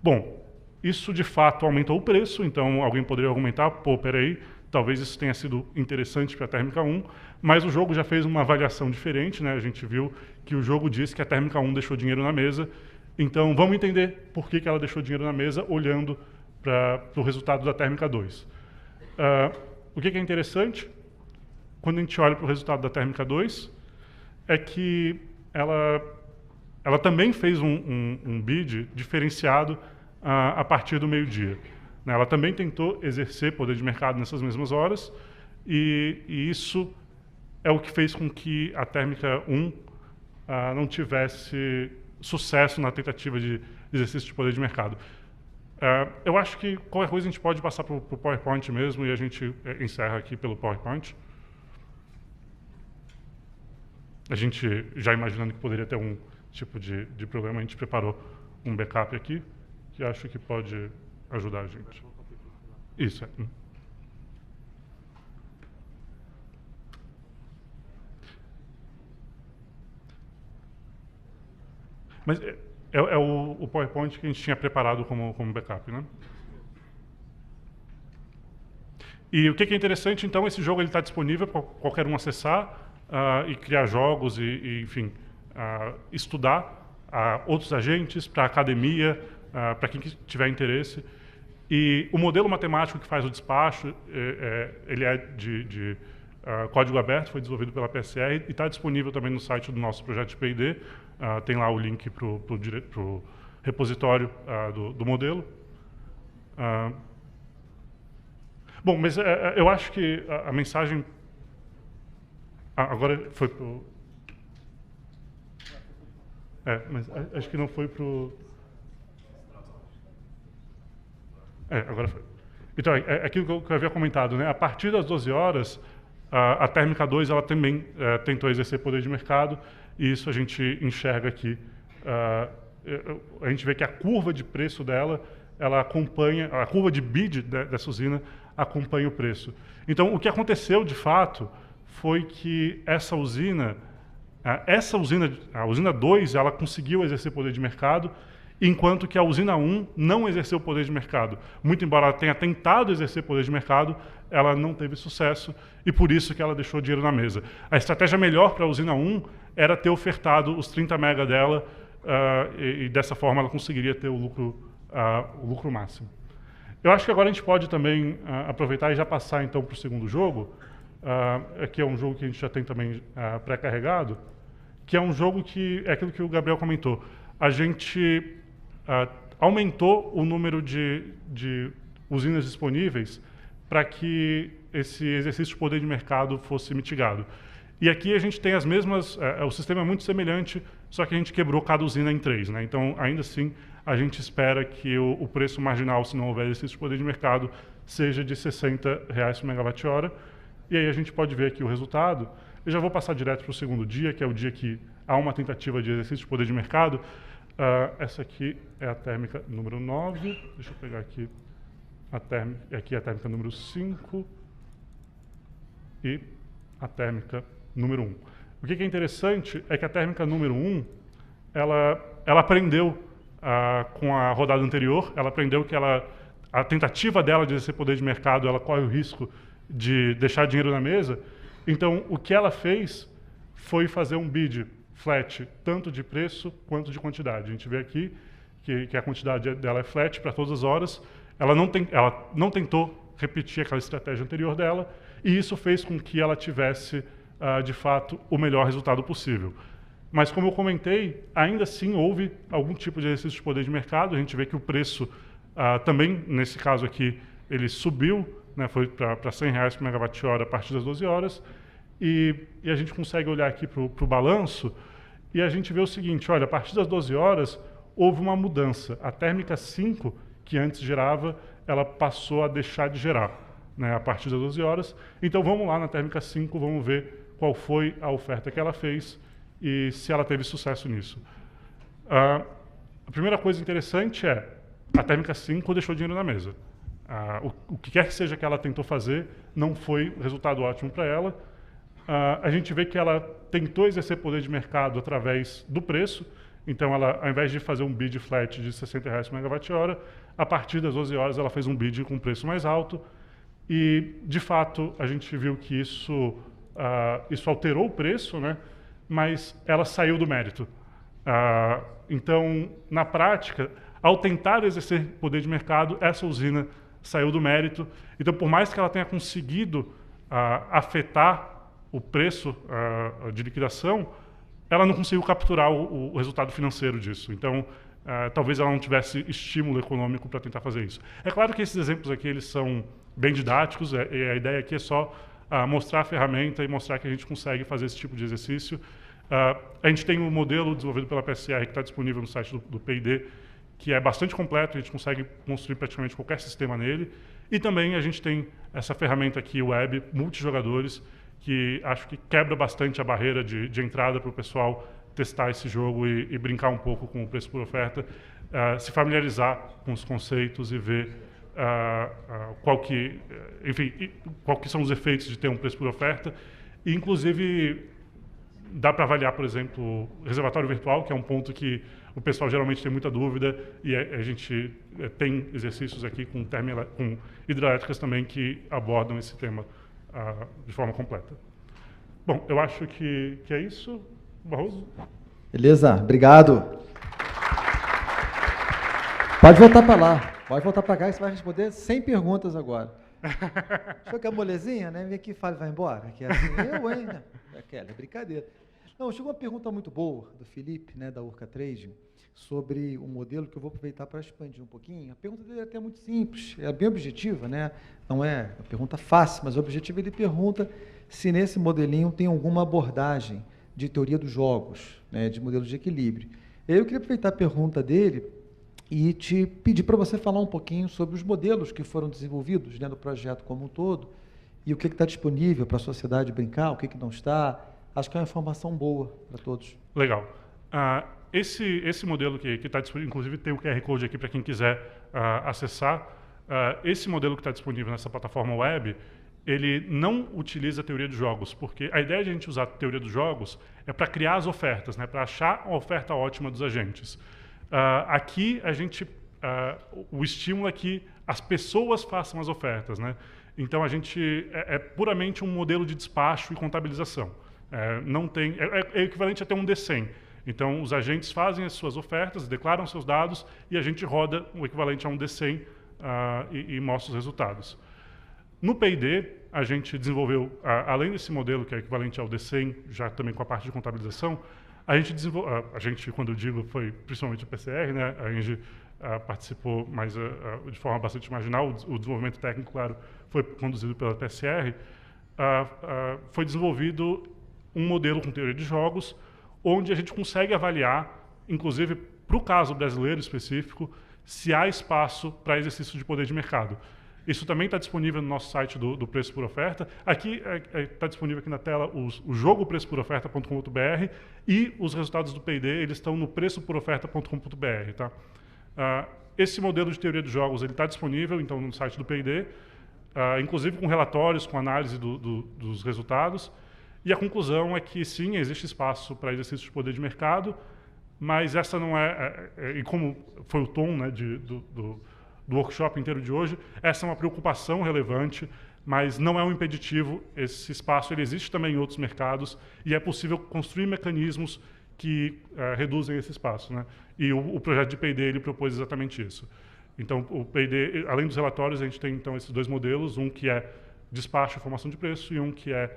Bom, isso de fato aumentou o preço, então alguém poderia argumentar, pô, peraí, talvez isso tenha sido interessante para a térmica 1, mas o jogo já fez uma avaliação diferente, né? A gente viu que o jogo disse que a térmica 1 deixou dinheiro na mesa, então vamos entender por que ela deixou dinheiro na mesa olhando para o resultado da térmica 2. O que é interessante, quando a gente olha para o resultado da térmica 2, é que ela também fez um bid diferenciado a partir do meio-dia. Ela também tentou exercer poder de mercado nessas mesmas horas, e isso é o que fez com que a térmica 1 não tivesse sucesso na tentativa de exercício de poder de mercado. Eu acho que qualquer coisa a gente pode passar para o PowerPoint mesmo, e a gente encerra aqui pelo PowerPoint. A gente, já imaginando que poderia ter um tipo de problema, a gente preparou um backup aqui, que acho que pode ajudar a gente. Isso, Mas é o PowerPoint que a gente tinha preparado como backup, né? E o que é interessante, então, esse jogo está disponível para qualquer um acessar e criar jogos enfim, estudar outros agentes, para a academia, para quem tiver interesse. E o modelo matemático que faz o despacho, ele é de código aberto, foi desenvolvido pela PSR e está disponível também no site do nosso projeto de P&D. Tem lá o link para o repositório do modelo. Bom, mas eu acho que a mensagem... agora foi para o... mas acho que não foi para o... agora foi. Então, é aquilo que eu havia comentado, né? A partir das 12 horas, a térmica 2 ela também tentou exercer poder de mercado, e isso a gente enxerga aqui. A gente vê que a curva de preço dela, ela acompanha, a curva de bid dessa usina acompanha o preço. Então, o que aconteceu, de fato, foi que essa usina, a usina 2, ela conseguiu exercer poder de mercado, enquanto que a usina 1 não exerceu poder de mercado. Muito embora ela tenha tentado exercer poder de mercado, ela não teve sucesso, e por isso que ela deixou dinheiro na mesa. A estratégia melhor para a usina 1 era ter ofertado os 30 MB dela, e dessa forma ela conseguiria ter o lucro máximo. Eu acho que agora a gente pode também aproveitar e já passar então para o segundo jogo, Aqui é um jogo que a gente já tem também pré-carregado, que é um jogo que é aquilo que o Gabriel comentou. A gente aumentou o número de usinas disponíveis para que esse exercício de poder de mercado fosse mitigado. E aqui a gente tem as mesmas... o sistema é muito semelhante, só que a gente quebrou cada usina em 3. Né? Então, ainda assim, a gente espera que o preço marginal, se não houver exercício de poder de mercado, seja de R$ 60 por megawatt-hora. E aí a gente pode ver aqui o resultado. Eu já vou passar direto para o segundo dia, que é o dia que há uma tentativa de exercício de poder de mercado. Essa aqui é a térmica número 9. Deixa eu pegar aqui aqui é a térmica número 5 e a térmica número 1. O que é interessante é que a térmica número 1, ela aprendeu com a rodada anterior, ela aprendeu que a tentativa dela de exercer poder de mercado, ela corre o risco de deixar dinheiro na mesa. Então, o que ela fez foi fazer um bid flat, tanto de preço quanto de quantidade. A gente vê aqui que a quantidade dela é flat para todas as horas. Ela não tentou repetir aquela estratégia anterior dela, e isso fez com que ela tivesse, de fato, o melhor resultado possível. Mas, como eu comentei, ainda assim houve algum tipo de exercício de poder de mercado. A gente vê que o preço também, nesse caso aqui, ele subiu, né, foi para R$ 100 por megawatt-hora a partir das 12 horas, e a gente consegue olhar aqui para o balanço, e a gente vê o seguinte, olha, a partir das 12 horas houve uma mudança. A térmica 5, que antes gerava, ela passou a deixar de gerar, né, a partir das 12 horas. Então vamos lá na térmica 5, vamos ver qual foi a oferta que ela fez e se ela teve sucesso nisso. A primeira coisa interessante é a térmica 5 deixou dinheiro na mesa. O que quer que seja que ela tentou fazer não foi resultado ótimo para ela. A gente vê que ela tentou exercer poder de mercado através do preço. Então, ela, ao invés de fazer um bid flat de R$ 60 por megawatt-hora, a partir das 12 horas ela fez um bid com preço mais alto. E, de fato, a gente viu que isso alterou o preço, né? Mas ela saiu do mérito. Então, na prática, ao tentar exercer poder de mercado, essa usina saiu do mérito. Então, por mais que ela tenha conseguido afetar o preço de liquidação, ela não conseguiu capturar o resultado financeiro disso. Então, talvez ela não tivesse estímulo econômico para tentar fazer isso. É claro que esses exemplos aqui eles são bem didáticos, e a ideia aqui é só mostrar a ferramenta e mostrar que a gente consegue fazer esse tipo de exercício. A gente tem um modelo desenvolvido pela PSR que está disponível no site do P&D, que é bastante completo, a gente consegue construir praticamente qualquer sistema nele. E também a gente tem essa ferramenta aqui, web, multijogadores, que acho que quebra bastante a barreira de entrada para o pessoal testar esse jogo e brincar um pouco com o preço por oferta, se familiarizar com os conceitos e ver qual que são os efeitos de ter um preço por oferta. E, inclusive, dá para avaliar, por exemplo, o reservatório virtual, que é um ponto que o pessoal geralmente tem muita dúvida, e a gente tem exercícios aqui com hidrelétricas também que abordam esse tema de forma completa. Bom, eu acho que é isso. Barroso? Beleza, obrigado. Pode voltar para lá, pode voltar para cá que você vai responder 100 perguntas agora. O senhor quer molezinha, né? Vem aqui e fala e vai embora. Que é assim, hein? É brincadeira. Não, chegou uma pergunta muito boa do Felipe, né, da Urca Trading, sobre um modelo que eu vou aproveitar para expandir um pouquinho. A pergunta dele é até muito simples, é bem objetiva, né? Não é uma pergunta fácil, mas o objetivo ele pergunta se nesse modelinho tem alguma abordagem de teoria dos jogos, né, de modelo de equilíbrio. Eu queria aproveitar a pergunta dele e te pedir para você falar um pouquinho sobre os modelos que foram desenvolvidos, né, no projeto como um todo, e o que está disponível para a sociedade brincar, o que não está. Acho que é uma informação boa para todos. Legal. Esse modelo que está disponível, inclusive tem o QR Code aqui para quem quiser acessar. Esse modelo que está disponível nessa plataforma web, ele não utiliza a teoria dos jogos, porque a ideia de a gente usar a teoria dos jogos é para criar as ofertas, né, para achar uma oferta ótima dos agentes. Aqui, o estímulo é que as pessoas façam as ofertas, né? Então, é puramente um modelo de despacho e contabilização. É equivalente a ter um D100. Então, os agentes fazem as suas ofertas, declaram seus dados e a gente roda o equivalente a um D100 e mostra os resultados. No P&D, a gente desenvolveu, além desse modelo que é equivalente ao DCEM, já também com a parte de contabilização, a gente, quando eu digo, foi principalmente o PCR, né? A Engie participou, mas de forma bastante marginal. O desenvolvimento técnico, claro, foi conduzido pela PCR. Foi desenvolvido um modelo com teoria de jogos, onde a gente consegue avaliar, inclusive para o caso brasileiro específico, se há espaço para exercício de poder de mercado. Isso também está disponível no nosso site do Preço por Oferta. Aqui está disponível aqui na tela o jogo preçoporoferta.com.br e os resultados do P&D eles estão no preçoporoferta.com.br. Tá? Esse modelo de teoria de jogos está disponível então no site do P&D, inclusive com relatórios, com análise dos resultados. E a conclusão é que sim, existe espaço para exercício de poder de mercado, mas essa não e como foi o tom, né, do workshop inteiro de hoje, essa é uma preocupação relevante, mas não é um impeditivo. Esse espaço ele existe também em outros mercados e é possível construir mecanismos que reduzem esse espaço, né? E o projeto de P&D ele propôs exatamente isso. Então, o P&D, além dos relatórios, a gente tem então esses dois modelos, um que é despacho e formação de preço e um que é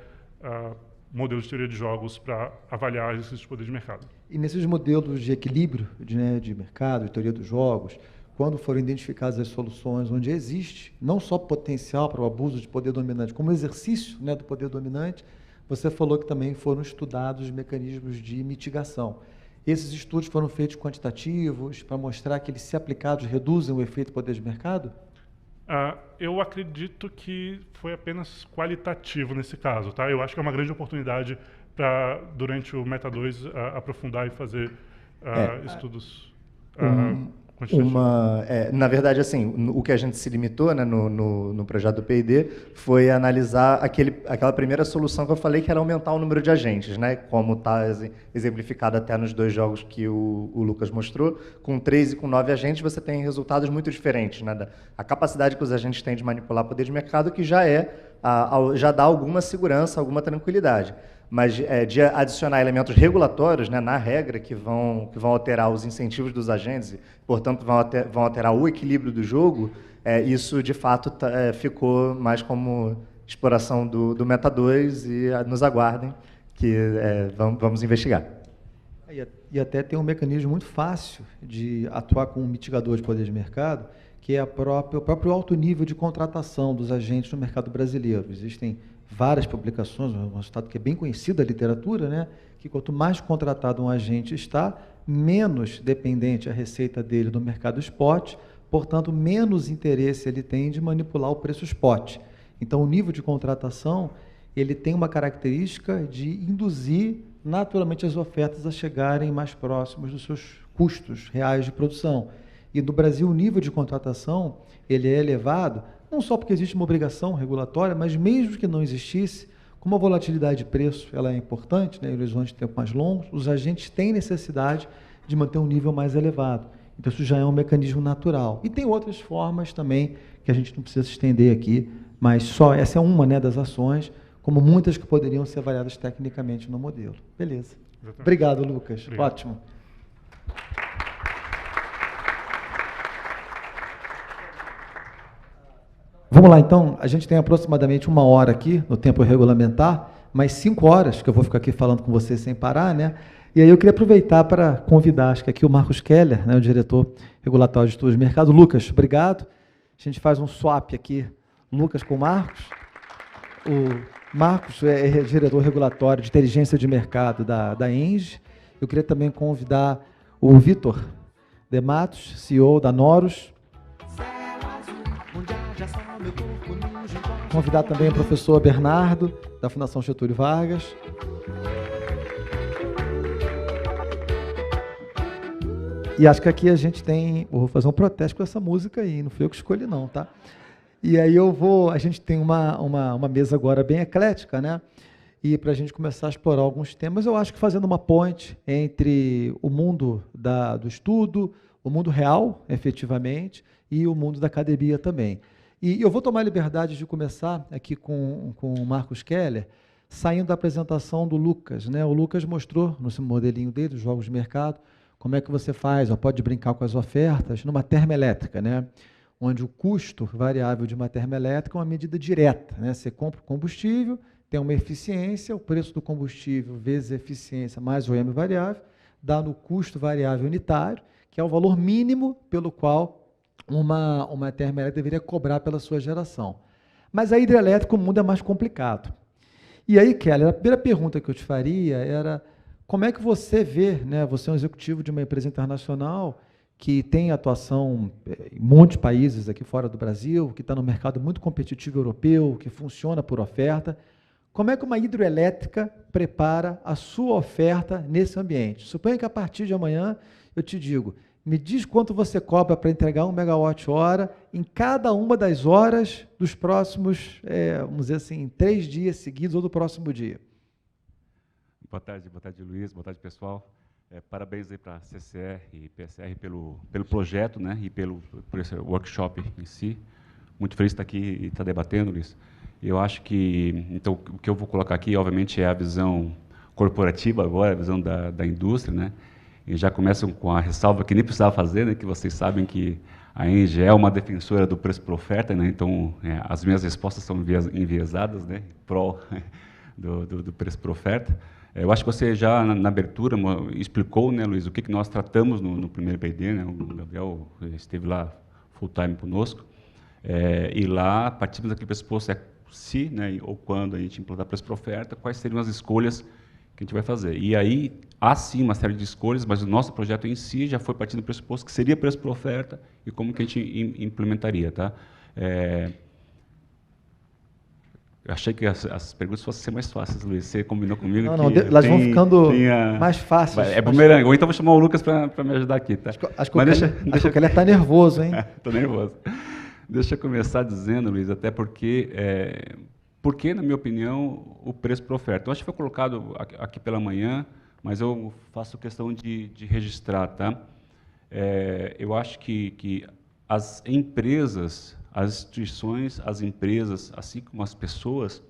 modelo de teoria de jogos para avaliar exercício de poder de mercado. E nesses modelos de equilíbrio de mercado, de teoria dos jogos, quando foram identificadas as soluções onde existe não só potencial para o abuso de poder dominante, como exercício, né, do poder dominante, você falou que também foram estudados mecanismos de mitigação. Esses estudos foram feitos quantitativos para mostrar que eles, se aplicados, reduzem o efeito poder de mercado? Eu acredito que foi apenas qualitativo nesse caso. Tá? Eu acho que é uma grande oportunidade para, durante o Meta 2, aprofundar e fazer estudos na verdade, assim, o que a gente se limitou, né, no projeto do P&D foi analisar aquela primeira solução que eu falei, que era aumentar o número de agentes, né, como está exemplificado até nos dois jogos que o Lucas mostrou. Com 3 e com 9 agentes, você tem resultados muito diferentes, né, a capacidade que os agentes têm de manipular poder de mercado, que já dá alguma segurança, alguma tranquilidade. Mas de adicionar elementos regulatórios, né, na regra que vão alterar os incentivos dos agentes, e, portanto, vão alterar o equilíbrio do jogo, isso, de fato, ficou mais como exploração do Meta 2 e nos aguardem que vamos investigar. E até tem um mecanismo muito fácil de atuar com um mitigador de poder de mercado, que é o próprio alto nível de contratação dos agentes no mercado brasileiro. Existem várias publicações, um resultado que é bem conhecido da literatura, né, que quanto mais contratado um agente está, menos dependente a receita dele do mercado spot, portanto, menos interesse ele tem de manipular o preço spot. Então, o nível de contratação ele tem uma característica de induzir naturalmente as ofertas a chegarem mais próximos dos seus custos reais de produção. E no Brasil, o nível de contratação ele é elevado, não só porque existe uma obrigação regulatória, mas mesmo que não existisse, como a volatilidade de preço ela é importante, né, em horizonte de tempo mais longos, os agentes têm necessidade de manter um nível mais elevado. Então, isso já é um mecanismo natural. E tem outras formas também, que a gente não precisa se estender aqui, mas só essa é uma, né, das ações, como muitas que poderiam ser avaliadas tecnicamente no modelo. Beleza. Exatamente. Obrigado, Lucas. Obrigado. Ótimo. Vamos lá, então, a gente tem aproximadamente 1 hora aqui, no tempo regulamentar, mais 5 horas, que eu vou ficar aqui falando com vocês sem parar, né? E aí eu queria aproveitar para convidar, acho que aqui o Marcos Keller, né, o diretor regulatório de estudos de mercado. Lucas, obrigado. A gente faz um swap aqui, Lucas com o Marcos. O Marcos é diretor regulatório de inteligência de mercado da Engie. Eu queria também convidar o Vitor de Matos, CEO da Noros. Convidar também o professor Bernardo, da Fundação Getúlio Vargas. E acho que aqui a gente tem... Eu vou fazer um protesto com essa música aí, não fui eu que escolhi não, tá? E aí a gente tem uma mesa agora bem eclética, né? E para a gente começar a explorar alguns temas, eu acho que fazendo uma ponte entre o mundo do estudo, o mundo real, efetivamente, e o mundo da academia também. E eu vou tomar a liberdade de começar aqui com o Marcos Keller, saindo da apresentação do Lucas, né? O Lucas mostrou no seu modelinho dele, dos jogos de mercado, como é que você faz, pode brincar com as ofertas numa termoelétrica, né? onde o custo variável de uma termoelétrica é uma medida direta, né? Você compra o combustível, tem uma eficiência, o preço do combustível vezes a eficiência mais o M variável, dá no custo variável unitário, que é o valor mínimo pelo qual uma termoelétrica deveria cobrar pela sua geração. Mas a hidrelétrica, o mundo é mais complicado. E aí, Keller, a primeira pergunta que eu te faria era como é que você vê, né? Você é um executivo de uma empresa internacional que tem atuação em muitos países aqui fora do Brasil, que está no mercado muito competitivo europeu, que funciona por oferta. Como é que uma hidroelétrica prepara a sua oferta nesse ambiente? Suponha que a partir de amanhã eu te digo, me diz quanto você cobra para entregar 1 megawatt-hora em cada uma das horas dos próximos, vamos dizer assim, 3 dias seguidos ou do próximo dia. Boa tarde, Luiz, boa tarde, pessoal. Parabéns aí para a CCR e PSR pelo projeto, né, e por esse workshop em si. Muito feliz de estar aqui e estar debatendo, Luiz. Eu acho que, então, o que eu vou colocar aqui, obviamente, é a visão corporativa agora, a visão da indústria, né, e já começam com a ressalva que nem precisava fazer, né, que vocês sabem que a ENGIE é uma defensora do preço por oferta, né, então as minhas respostas são enviesadas, né, pró do preço por oferta. Eu acho que você já, na abertura, explicou, né, Luiz, o que nós tratamos no primeiro PD, né, o Gabriel esteve lá full time conosco, e lá partimos daquele pressuposto, se, né, ou quando a gente implantar preço por oferta, quais seriam as escolhas que a gente vai fazer. E aí, há sim uma série de escolhas, mas o nosso projeto em si já foi partindo do pressuposto que seria preço por oferta e como que a gente implementaria, tá? Eu achei que as perguntas fossem ser mais fáceis, Luiz. Você combinou comigo que... elas vão ficando mais fáceis. É bumerangue. Ou então vou chamar o Lucas para me ajudar aqui, tá? Acho que ele está nervoso, hein? Estou nervoso. Deixa eu começar dizendo, Luiz, até porque, na minha opinião, o preço por oferta. Eu acho que foi colocado aqui pela manhã, mas eu faço questão de registrar, tá? Eu acho que as empresas, as instituições, as empresas, assim como as pessoas,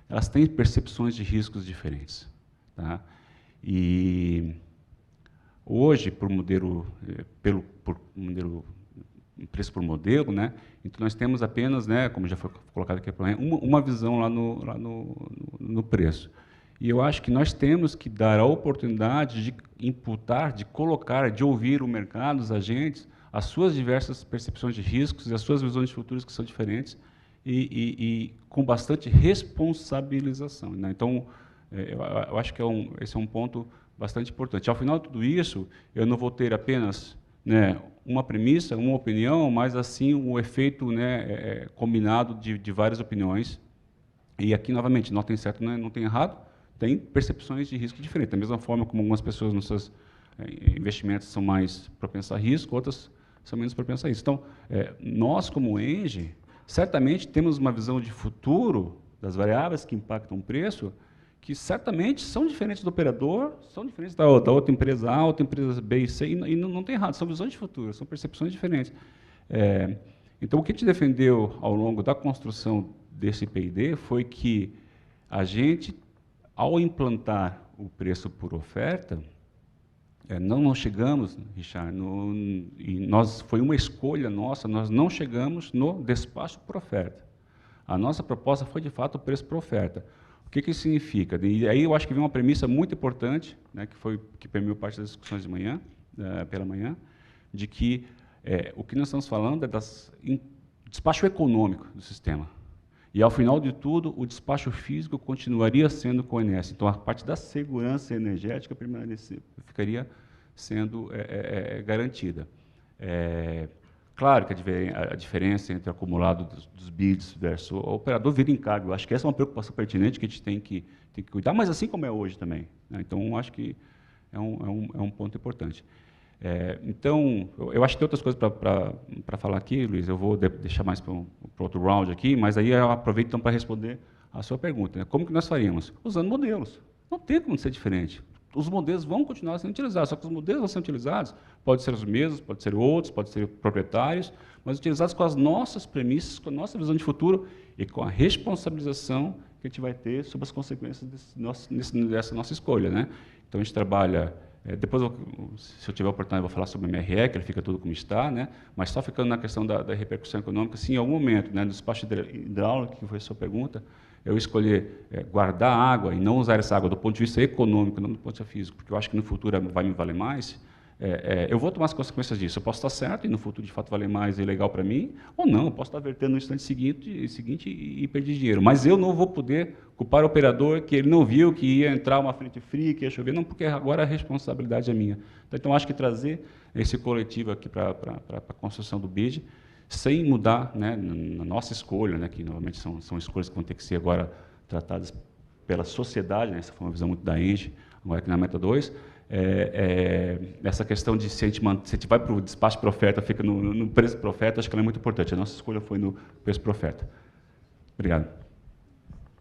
elas têm percepções de riscos diferentes, tá? E hoje, por modelo, preço por modelo, né? Então nós temos apenas, né, como já foi colocado aqui, uma visão lá no preço. E eu acho que nós temos que dar a oportunidade de imputar, de colocar, de ouvir o mercado, os agentes, as suas diversas percepções de riscos e as suas visões de futuros que são diferentes e com bastante responsabilização, né? Então, eu acho que esse é um ponto bastante importante. Ao final de tudo isso, eu não vou ter apenas, né, uma premissa, uma opinião, mas assim um efeito, né, combinado de várias opiniões. E aqui, novamente, não tem certo, não tem errado, tem percepções de risco diferentes. Da mesma forma como algumas pessoas nos seus investimentos são mais propensas a risco, outras são menos propensas a isso. Então, nós, como ENGIE, certamente temos uma visão de futuro das variáveis que impactam o preço, que certamente são diferentes do operador, são diferentes da outra empresa A, outra empresa B e C, e não tem errado, são visões de futuro, são percepções diferentes. Então, o que a gente defendeu ao longo da construção desse PID foi que a gente, ao implantar o preço por oferta, não chegamos, Richard, foi uma escolha nossa, nós não chegamos no despacho por oferta. A nossa proposta foi, de fato, o preço por oferta. O que isso significa? E aí eu acho que vem uma premissa muito importante, né, que permeou parte das discussões de manhã, pela manhã, de que o que nós estamos falando é despacho econômico do sistema. E, ao final de tudo, o despacho físico continuaria sendo com o ONS. Então, a parte da segurança energética ficaria sendo garantida. Claro que a diferença entre o acumulado dos bids versus o operador vira encargo. Eu acho que essa é uma preocupação pertinente que a gente tem que cuidar, mas assim como é hoje também, né? Então, acho que é um ponto importante. Então, eu acho que tem outras coisas para falar aqui, Luiz. Eu vou deixar mais para outro round aqui, mas aí eu aproveito então para responder a sua pergunta, né? Como que nós faríamos? Usando modelos. Não tem como ser diferente. Os modelos vão continuar sendo utilizados, só que os modelos vão ser utilizados, pode ser os mesmos, pode ser outros, pode ser proprietários, mas utilizados com as nossas premissas, com a nossa visão de futuro e com a responsabilização que a gente vai ter sobre as consequências dessa nossa escolha, né? Então, a gente trabalha Depois, se eu tiver a oportunidade, eu vou falar sobre o MRE, que ele fica tudo como está, né? Mas só ficando na questão da repercussão econômica, se em algum momento, né, no despacho hidráulico, que foi a sua pergunta, eu escolher guardar água e não usar essa água do ponto de vista econômico, não do ponto de vista físico, porque eu acho que no futuro vai me valer mais, eu vou tomar as consequências disso. Eu posso estar certo e no futuro de fato valer mais e legal para mim, ou não, eu posso estar vertendo no instante seguinte e perder dinheiro. Mas eu não vou poder culpar o operador que ele não viu que ia entrar uma frente fria, que ia chover, não, porque agora a responsabilidade é minha. Então acho que trazer esse coletivo aqui para a construção do BID, sem mudar, né, na nossa escolha, né, que normalmente são escolhas que vão ter que ser agora tratadas pela sociedade, né, essa foi uma visão muito da ENGIE, agora aqui na Meta 2, essa questão de se a gente vai para o despacho por oferta, fica no preço por oferta, acho que ela é muito importante. A nossa escolha foi no preço por oferta. Obrigado.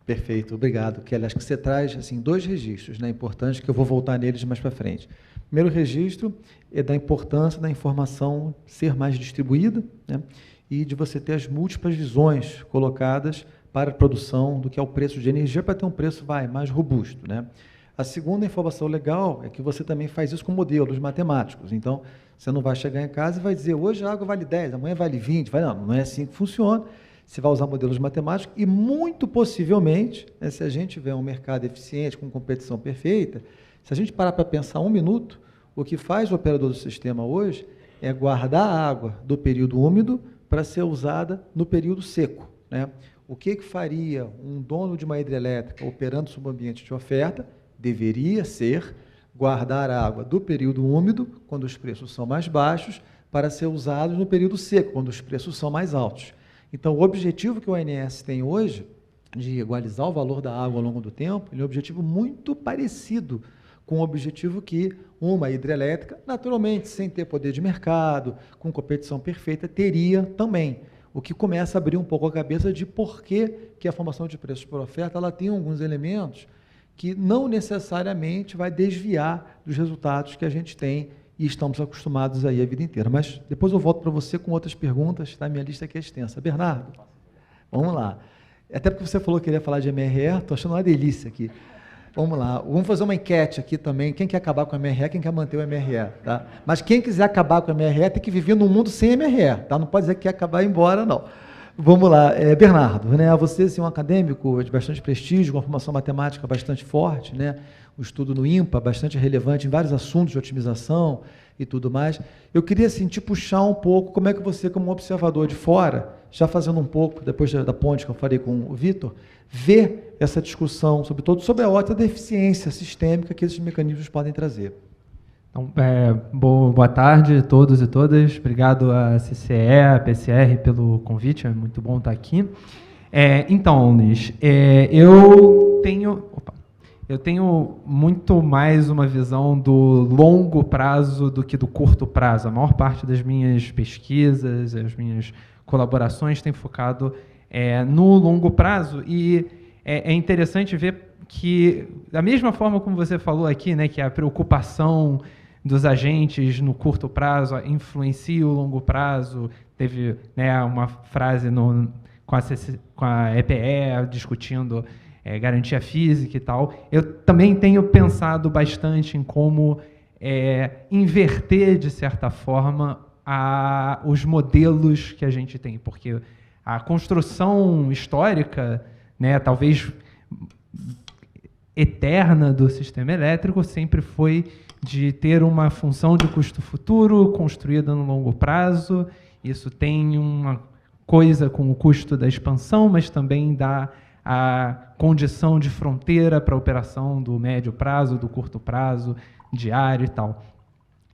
Perfeito, obrigado, Kelly. Acho que você traz assim, 2 registros, né, importantes, que eu vou voltar neles mais para frente. O primeiro registro é da importância da informação ser mais distribuída, né, e de você ter as múltiplas visões colocadas para a produção do que é o preço de energia, para ter um preço mais robusto, né. A segunda informação legal é que você também faz isso com modelos matemáticos. Então, você não vai chegar em casa e vai dizer, hoje a água vale 10, amanhã vale 20. Não é assim que funciona. Você vai usar modelos matemáticos e, muito possivelmente, né, se a gente tiver um mercado eficiente, com competição perfeita, se a gente parar para pensar 1 minuto, o que faz o operador do sistema hoje é guardar a água do período úmido para ser usada no período seco, né? O que faria um dono de uma hidrelétrica operando sob ambiente de oferta? Deveria ser guardar a água do período úmido, quando os preços são mais baixos, para ser usado no período seco, quando os preços são mais altos. Então, o objetivo que o ONS tem hoje, de igualizar o valor da água ao longo do tempo, ele é um objetivo muito parecido com o objetivo que uma hidrelétrica, naturalmente, sem ter poder de mercado, com competição perfeita, teria também. O que começa a abrir um pouco a cabeça de por que a formação de preços por oferta ela tem alguns elementos que não necessariamente vai desviar dos resultados que a gente tem e estamos acostumados aí a vida inteira. Mas depois eu volto para você com outras perguntas, tá? Minha lista aqui é extensa. Bernardo, vamos lá. Até porque você falou que queria falar de MRE, estou achando uma delícia aqui. Vamos lá, vamos fazer uma enquete aqui também. Quem quer acabar com o MRE, quem quer manter o MRE, tá? Mas quem quiser acabar com o MRE tem que viver num mundo sem MRE, tá? Não pode dizer que quer acabar e ir embora, não. Vamos lá, Bernardo, né, você assim, um acadêmico de bastante prestígio, com uma formação matemática bastante forte, né, um estudo no INPA bastante relevante em vários assuntos de otimização e tudo mais. Eu queria assim, te puxar um pouco, como é que você, como observador de fora, já fazendo um pouco, depois da ponte que eu falei com o Vitor, vê essa discussão, sobretudo sobre a ótica da eficiência sistêmica que esses mecanismos podem trazer. Então, boa tarde a todos e todas. Obrigado à CCE, à PCR pelo convite, é muito bom estar aqui. Então, Luiz, eu tenho muito mais uma visão do longo prazo do que do curto prazo. A maior parte das minhas pesquisas, as minhas colaborações tem focado no longo prazo e é interessante ver que, da mesma forma como você falou aqui, né, que a preocupação dos agentes no curto prazo influencia o longo prazo. Teve, né, uma frase com a EPE discutindo garantia física e tal. Eu também tenho pensado bastante em como inverter, de certa forma, os modelos que a gente tem, porque a construção histórica, né, talvez eterna do sistema elétrico sempre foi de ter uma função de custo futuro construída no longo prazo. Isso tem uma coisa com o custo da expansão, mas também dá a condição de fronteira para a operação do médio prazo, do curto prazo, diário e tal.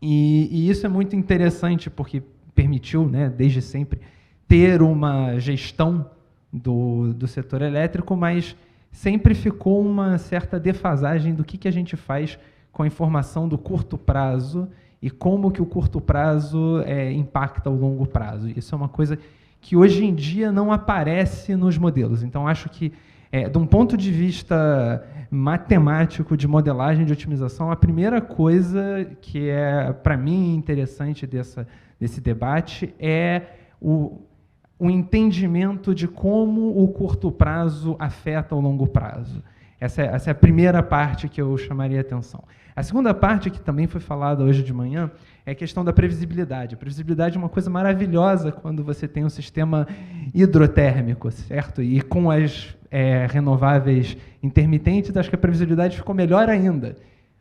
E isso é muito interessante porque permitiu, né, desde sempre, ter uma gestão do setor elétrico, mas sempre ficou uma certa defasagem do que a gente faz com a informação do curto prazo e como que o curto prazo impacta o longo prazo. Isso é uma coisa que hoje em dia não aparece nos modelos. Então, acho que, de um ponto de vista matemático de modelagem de otimização, a primeira coisa que é, para mim, interessante desse debate é o entendimento de como o curto prazo afeta o longo prazo. Essa é a primeira parte que eu chamaria a atenção. A segunda parte, que também foi falada hoje de manhã, é a questão da previsibilidade. A previsibilidade é uma coisa maravilhosa quando você tem um sistema hidrotérmico, certo? E com as renováveis intermitentes, acho que a previsibilidade ficou melhor ainda.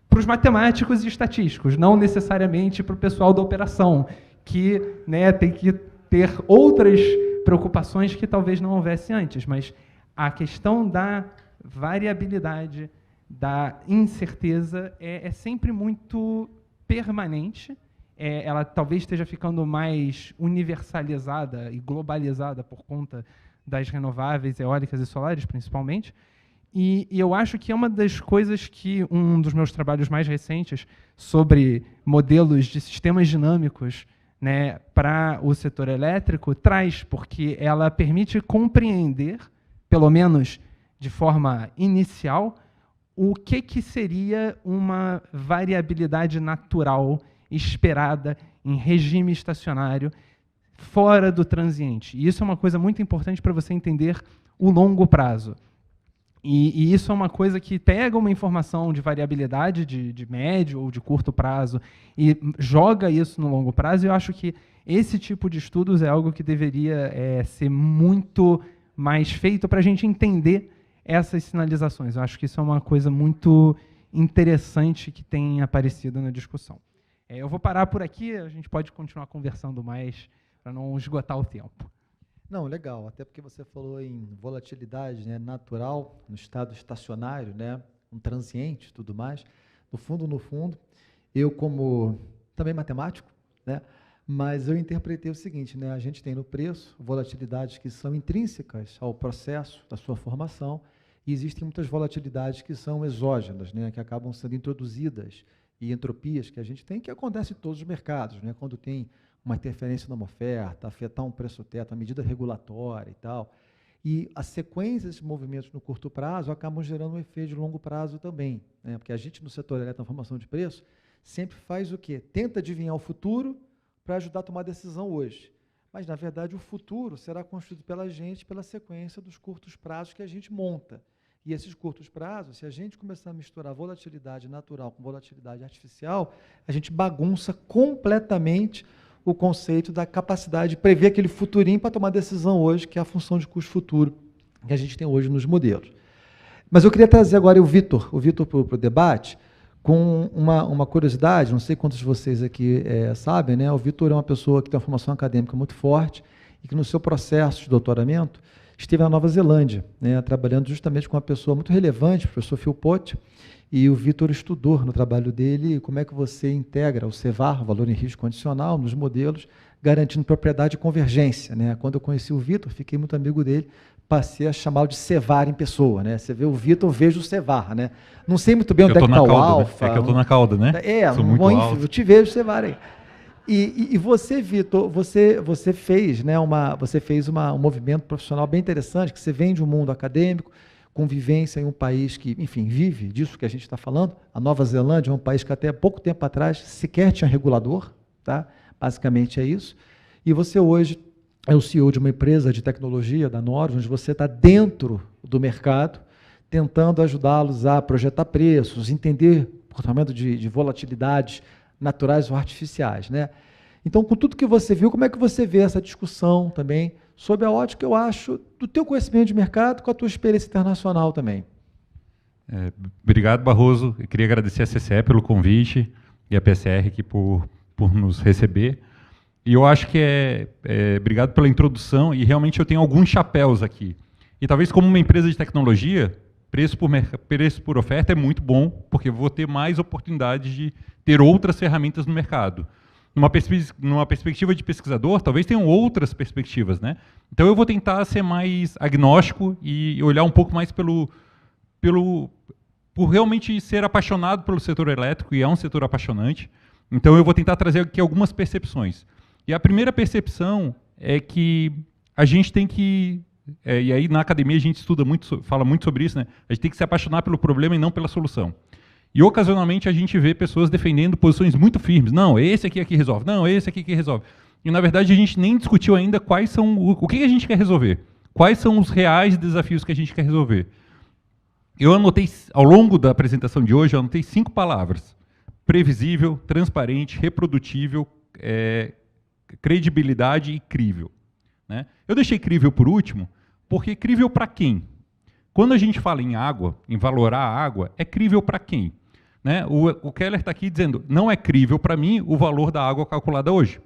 Para os matemáticos e estatísticos, não necessariamente para o pessoal da operação, que, né, tem que ter outras preocupações que talvez não houvesse antes, mas a questão da variabilidade, da incerteza é sempre muito permanente. Ela talvez esteja ficando mais universalizada e globalizada por conta das renováveis, eólicas e solares, principalmente. E eu acho que é uma das coisas que um dos meus trabalhos mais recentes sobre modelos de sistemas dinâmicos, né, para o setor elétrico traz, porque ela permite compreender, pelo menos de forma inicial, o que seria uma variabilidade natural esperada em regime estacionário fora do transiente. E isso é uma coisa muito importante para você entender o longo prazo. E isso é uma coisa que pega uma informação de variabilidade de médio ou de curto prazo e joga isso no longo prazo. E eu acho que esse tipo de estudos é algo que deveria ser muito mais feito para a gente entender essas sinalizações. Eu acho que isso é uma coisa muito interessante que tem aparecido na discussão. Eu vou parar por aqui, a gente pode continuar conversando mais para não esgotar o tempo. Não, legal, até porque você falou em volatilidade, né, natural, no estado estacionário, né, um transiente e tudo mais. No fundo, eu como também matemático, né, mas eu interpretei o seguinte, né, a gente tem no preço volatilidades que são intrínsecas ao processo da sua formação e existem muitas volatilidades que são exógenas, né, que acabam sendo introduzidas e entropias que a gente tem, que acontece em todos os mercados, né, quando tem uma interferência numa oferta, afetar um preço-teto, uma medida regulatória e tal. E a sequência desses movimentos no curto prazo acabam gerando um efeito de longo prazo também, né? Porque a gente, no setor de eletroinformação de preço, sempre faz o quê? Tenta adivinhar o futuro para ajudar a tomar decisão hoje. Mas, na verdade, o futuro será construído pela gente pela sequência dos curtos prazos que a gente monta. E esses curtos prazos, se a gente começar a misturar volatilidade natural com volatilidade artificial, a gente bagunça completamente o conceito da capacidade de prever aquele futurinho para tomar decisão hoje, que é a função de custo futuro que a gente tem hoje nos modelos. Mas eu queria trazer agora o Vitor para o debate, com uma curiosidade, não sei quantos de vocês aqui sabem, né? O Vitor é uma pessoa que tem uma formação acadêmica muito forte e que no seu processo de doutoramento esteve na Nova Zelândia, né, trabalhando justamente com uma pessoa muito relevante, o professor Philpott, e o Vitor estudou no trabalho dele como é que você integra o CVAR, o valor em risco condicional, nos modelos, garantindo propriedade e convergência, né? Quando eu conheci o Vitor, fiquei muito amigo dele, passei a chamá-lo de CVAR em pessoa, né? Você vê o Vitor, eu vejo o CVAR, né? Não sei muito bem onde é que está o alfa. É que eu estou na cauda, né? Sou muito alto. Eu te vejo CVAR aí. E você, Vitor, você fez, né, um movimento profissional bem interessante, que você vem de um mundo acadêmico, com vivência em um país que, enfim, vive disso que a gente está falando. A Nova Zelândia é um país que até pouco tempo atrás sequer tinha regulador, tá? Basicamente é isso. E você hoje é o CEO de uma empresa de tecnologia, da Norus, onde você está dentro do mercado, tentando ajudá-los a projetar preços, entender o comportamento de volatilidades naturais ou artificiais, né? Então, com tudo que você viu, como é que você vê essa discussão também sob a ótica, eu acho, do teu conhecimento de mercado com a tua experiência internacional também? Obrigado, Barroso. Eu queria agradecer a CCE pelo convite e a PCR aqui por nos receber. E eu acho que obrigado pela introdução, e realmente eu tenho alguns chapéus aqui. E talvez como uma empresa de tecnologia, preço por oferta é muito bom, porque eu vou ter mais oportunidade de ter outras ferramentas no mercado. Numa perspectiva de pesquisador, talvez tenham outras perspectivas, né? Então eu vou tentar ser mais agnóstico e olhar um pouco mais por realmente ser apaixonado pelo setor elétrico, e é um setor apaixonante. Então eu vou tentar trazer aqui algumas percepções. E a primeira percepção é que a gente tem que, e aí na academia a gente fala muito sobre isso, né? A gente tem que se apaixonar pelo problema e não pela solução. E ocasionalmente a gente vê pessoas defendendo posições muito firmes. Não, esse aqui que resolve. Não, esse aqui que resolve. E na verdade a gente nem discutiu ainda quais são o que a gente quer resolver. Quais são os reais desafios que a gente quer resolver. Eu anotei, ao longo da apresentação de hoje, eu anotei 5 palavras. Previsível, transparente, reprodutível, credibilidade e crível. Né? Eu deixei crível por último, porque crível para quem? Quando a gente fala em água, em valorar a água, é crível para quem? Né? O Keller está aqui dizendo, não é crível para mim o valor da água calculada hoje.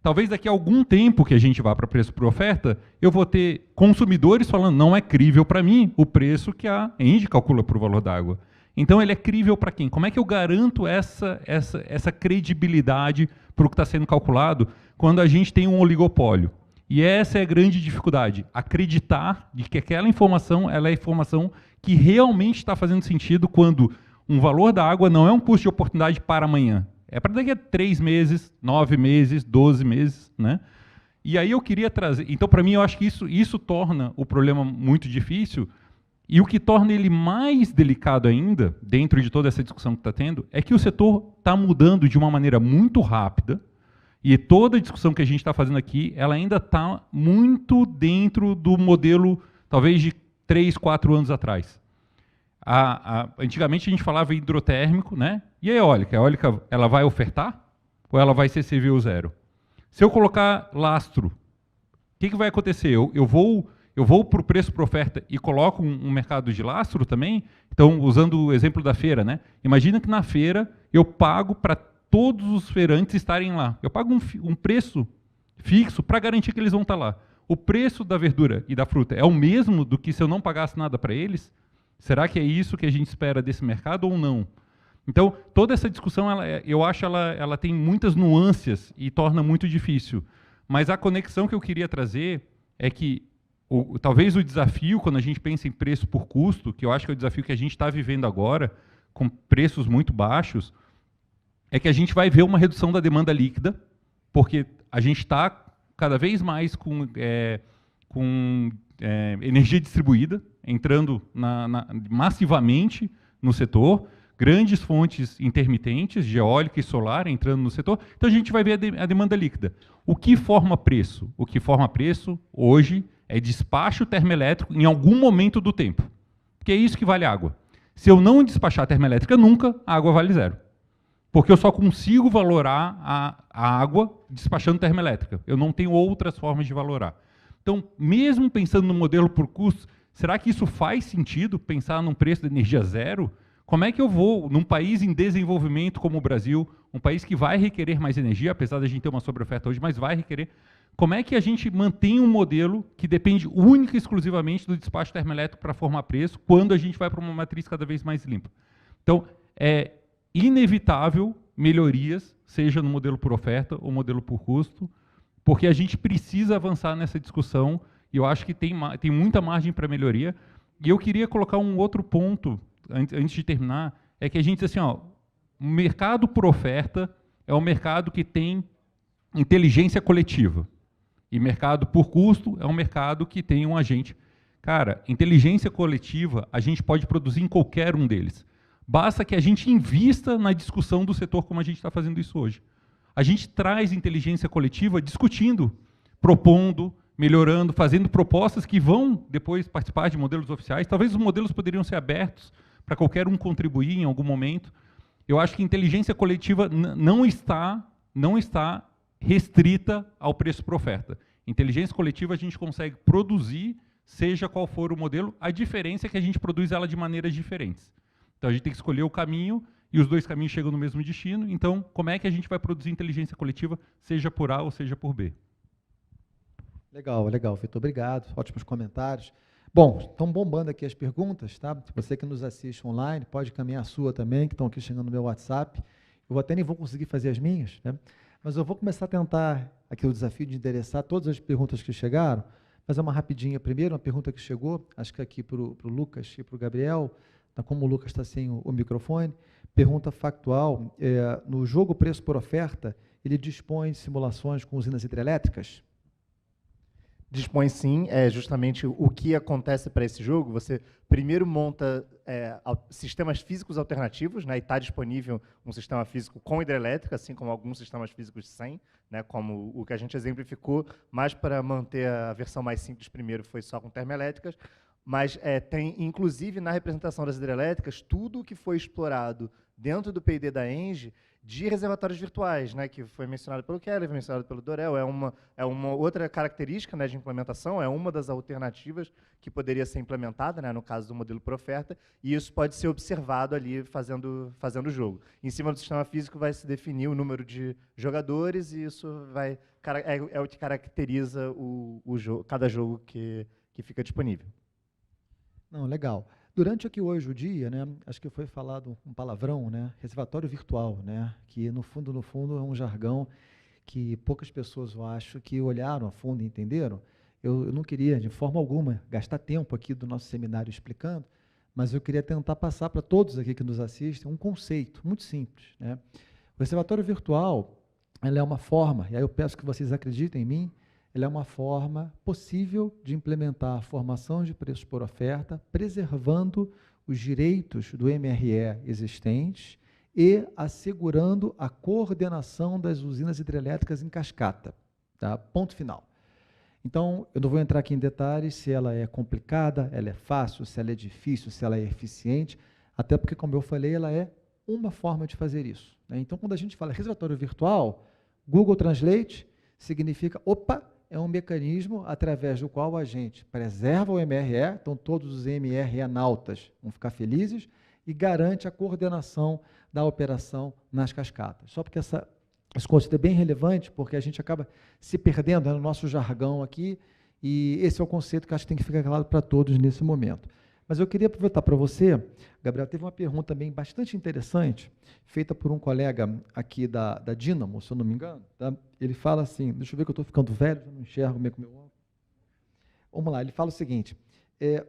Talvez daqui a algum tempo que a gente vá para preço por oferta, eu vou ter consumidores falando, não é crível para mim o preço que a Engie calcula para o valor da água. Então ele é crível para quem? Como é que eu garanto essa credibilidade para o que está sendo calculado quando a gente tem um oligopólio? E essa é a grande dificuldade, acreditar de que aquela informação ela é a informação que realmente está fazendo sentido quando um valor da água não é um custo de oportunidade para amanhã. É para daqui a 3 meses, 9 meses, 12 meses, né? E aí eu queria trazer... Então, para mim, eu acho que isso torna o problema muito difícil, e o que torna ele mais delicado ainda, dentro de toda essa discussão que está tendo, é que o setor está mudando de uma maneira muito rápida, e toda a discussão que a gente está fazendo aqui, ela ainda está muito dentro do modelo, talvez, de 3, 4 anos atrás. Antigamente a gente falava hidrotérmico, né? E a eólica? A eólica ela vai ofertar ou ela vai ser CVU zero? Se eu colocar lastro, o que vai acontecer? Eu vou para o preço por oferta e coloco um mercado de lastro também? Então, usando o exemplo da feira, né? Imagina que na feira eu pago para todos os feirantes estarem lá. Eu pago um preço fixo para garantir que eles vão estar lá. O preço da verdura e da fruta é o mesmo do que se eu não pagasse nada para eles? Será que é isso que a gente espera desse mercado ou não? Então, toda essa discussão, eu acho ela tem muitas nuances e torna muito difícil. Mas a conexão que eu queria trazer é que talvez o desafio, quando a gente pensa em preço por custo, que eu acho que é o desafio que a gente está vivendo agora, com preços muito baixos, é que a gente vai ver uma redução da demanda líquida, porque a gente está cada vez mais com energia distribuída, entrando massivamente no setor, grandes fontes intermitentes, de eólica e solar, entrando no setor. Então, a gente vai ver a demanda líquida. O que forma preço? O que forma preço, hoje, é despacho termoelétrico em algum momento do tempo. Porque é isso que vale água. Se eu não despachar termoelétrica nunca, a água vale zero. Porque eu só consigo valorar a água despachando termoelétrica. Eu não tenho outras formas de valorar. Então, mesmo pensando no modelo por custos, será que isso faz sentido, pensar num preço de energia zero? Como é que eu vou, num país em desenvolvimento como o Brasil, um país que vai requerer mais energia, apesar de a gente ter uma sobreoferta hoje, mas vai requerer, como é que a gente mantém um modelo que depende única e exclusivamente do despacho termoelétrico para formar preço, quando a gente vai para uma matriz cada vez mais limpa? Então, é inevitável melhorias, seja no modelo por oferta ou modelo por custo, porque a gente precisa avançar nessa discussão, e eu acho que tem muita margem para melhoria. E eu queria colocar um outro ponto, antes de terminar, é que a gente diz assim, ó, o mercado por oferta é um mercado que tem inteligência coletiva, e mercado por custo é um mercado que tem um agente. Cara, inteligência coletiva a gente pode produzir em qualquer um deles. Basta que a gente invista na discussão do setor como a gente está fazendo isso hoje. A gente traz inteligência coletiva discutindo, propondo, melhorando, fazendo propostas que vão depois participar de modelos oficiais. Talvez os modelos poderiam ser abertos para qualquer um contribuir em algum momento. Eu acho que inteligência coletiva não está restrita ao preço por oferta. Inteligência coletiva a gente consegue produzir, seja qual for o modelo, a diferença é que a gente produz ela de maneiras diferentes. Então, a gente tem que escolher o caminho, e os dois caminhos chegam no mesmo destino. Então, como é que a gente vai produzir inteligência coletiva, seja por A ou seja por B? Legal, legal, Vitor. Obrigado. Ótimos comentários. Bom, estão bombando aqui as perguntas, tá? Você que nos assiste online, pode caminhar a sua também, que estão aqui chegando no meu WhatsApp. Eu até nem vou conseguir fazer as minhas, né? Mas eu vou começar a tentar aqui o desafio de endereçar todas as perguntas que chegaram. Fazer uma rapidinha primeiro, uma pergunta que chegou, acho que aqui para o Lucas e para o Gabriel, como o Lucas está sem o microfone. Pergunta factual, no jogo preço por oferta, ele dispõe de simulações com usinas hidrelétricas? Dispõe sim, é justamente o que acontece para esse jogo. Você primeiro monta sistemas físicos alternativos, né, e está disponível um sistema físico com hidrelétrica, assim como alguns sistemas físicos sem, né, como o que a gente exemplificou, mas para manter a versão mais simples primeiro foi só com termoelétricas. Mas tem, inclusive, na representação das hidrelétricas, tudo o que foi explorado dentro do P&D da ENGIE de reservatórios virtuais, né, que foi mencionado pelo Kelly, foi mencionado pelo Dorel, é uma outra característica, né, de implementação, é uma das alternativas que poderia ser implementada, né, no caso do modelo por oferta, e isso pode ser observado ali fazendo o jogo. Em cima do sistema físico vai se definir o número de jogadores, e isso é o que caracteriza o jogo, cada jogo que fica disponível. Não, legal. Durante aqui hoje o dia, né, acho que foi falado um palavrão, né, reservatório virtual, né, que no fundo é um jargão que poucas pessoas, eu acho, que olharam a fundo e entenderam. Eu não queria, de forma alguma, gastar tempo aqui do nosso seminário explicando, mas eu queria tentar passar para todos aqui que nos assistem um conceito muito simples, né. O reservatório virtual, ela é uma forma, e aí eu peço que vocês acreditem em mim, ela é uma forma possível de implementar a formação de preços por oferta, preservando os direitos do MRE existentes e assegurando a coordenação das usinas hidrelétricas em cascata. Tá? Ponto final. Então, eu não vou entrar aqui em detalhes se ela é complicada, ela é fácil, se ela é difícil, se ela é eficiente, até porque, como eu falei, ela é uma forma de fazer isso. Né? Então, quando a gente fala reservatório virtual, Google Translate significa, opa, é um mecanismo através do qual a gente preserva o MRE, então todos os MRE-nautas vão ficar felizes, e garante a coordenação da operação nas cascatas. Só porque esse conceito é bem relevante, porque a gente acaba se perdendo, né, no nosso jargão aqui, e esse é o conceito que acho que tem que ficar claro para todos nesse momento. Mas eu queria aproveitar para você, Gabriel, teve uma pergunta também bastante interessante, feita por um colega aqui da Dynamo, se eu não me engano. Tá? Ele fala assim, deixa eu ver que eu estou ficando velho, eu não enxergo meio com o meu óculos. Vamos lá, ele fala o seguinte,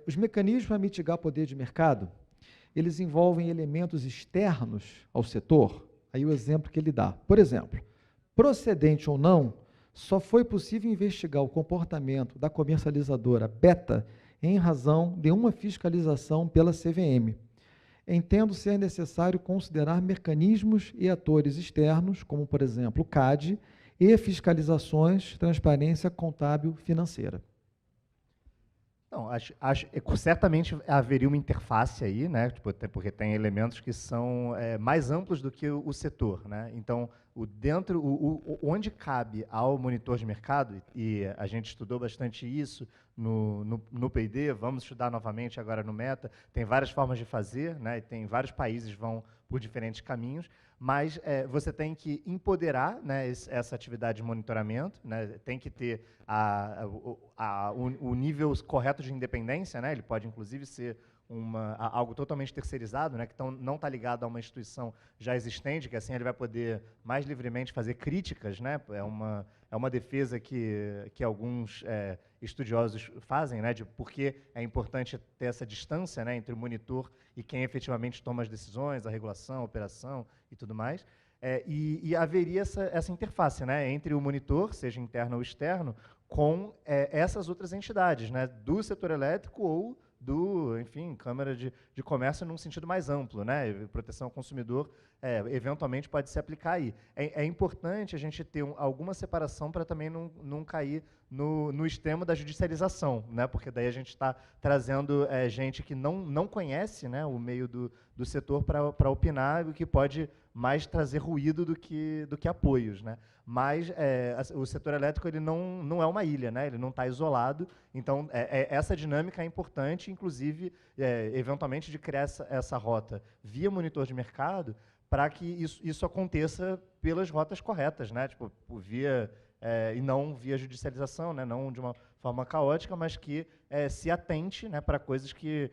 os mecanismos para mitigar poder de mercado, eles envolvem elementos externos ao setor. Aí o exemplo que ele dá. Por exemplo, procedente ou não, só foi possível investigar o comportamento da comercializadora Beta em razão de uma fiscalização pela CVM. Entendo ser necessário considerar mecanismos e atores externos, como, por exemplo, o CAD, e fiscalizações, transparência contábil financeira. Não, certamente haveria uma interface aí, né? Tipo, porque tem elementos que são mais amplos do que o setor, né? Então, onde cabe ao monitor de mercado, e a gente estudou bastante isso no P&D, vamos estudar novamente agora no Meta, tem várias formas de fazer, né? Tem vários países vão por diferentes caminhos, mas você tem que empoderar, né, essa atividade de monitoramento, né, tem que ter o nível correto de independência, né, ele pode, inclusive, ser algo totalmente terceirizado, né, que não está ligado a uma instituição já existente, que assim ele vai poder mais livremente fazer críticas, né, é uma defesa que alguns estudiosos fazem, né, de por que é importante ter essa distância, né, entre o monitor e quem efetivamente toma as decisões, a regulação, a operação e tudo mais. E haveria essa interface, né, entre o monitor, seja interno ou externo, com essas outras entidades, né, do setor elétrico ou enfim, Câmara de Comércio num sentido mais amplo, né? Proteção ao consumidor, eventualmente pode se aplicar aí. É importante a gente ter alguma separação para também não cair no extremo da judicialização, né? Porque daí a gente está trazendo gente que não conhece, né, o meio do setor para opinar, o que pode mais trazer ruído do que apoios, né? Mas o setor elétrico ele não é uma ilha, né? Ele não está isolado, então essa dinâmica é importante, inclusive, eventualmente, de criar essa rota via monitor de mercado para que isso aconteça pelas rotas corretas, né? Tipo, e não via judicialização, né? Não de uma forma caótica, mas que se atente, né, para coisas que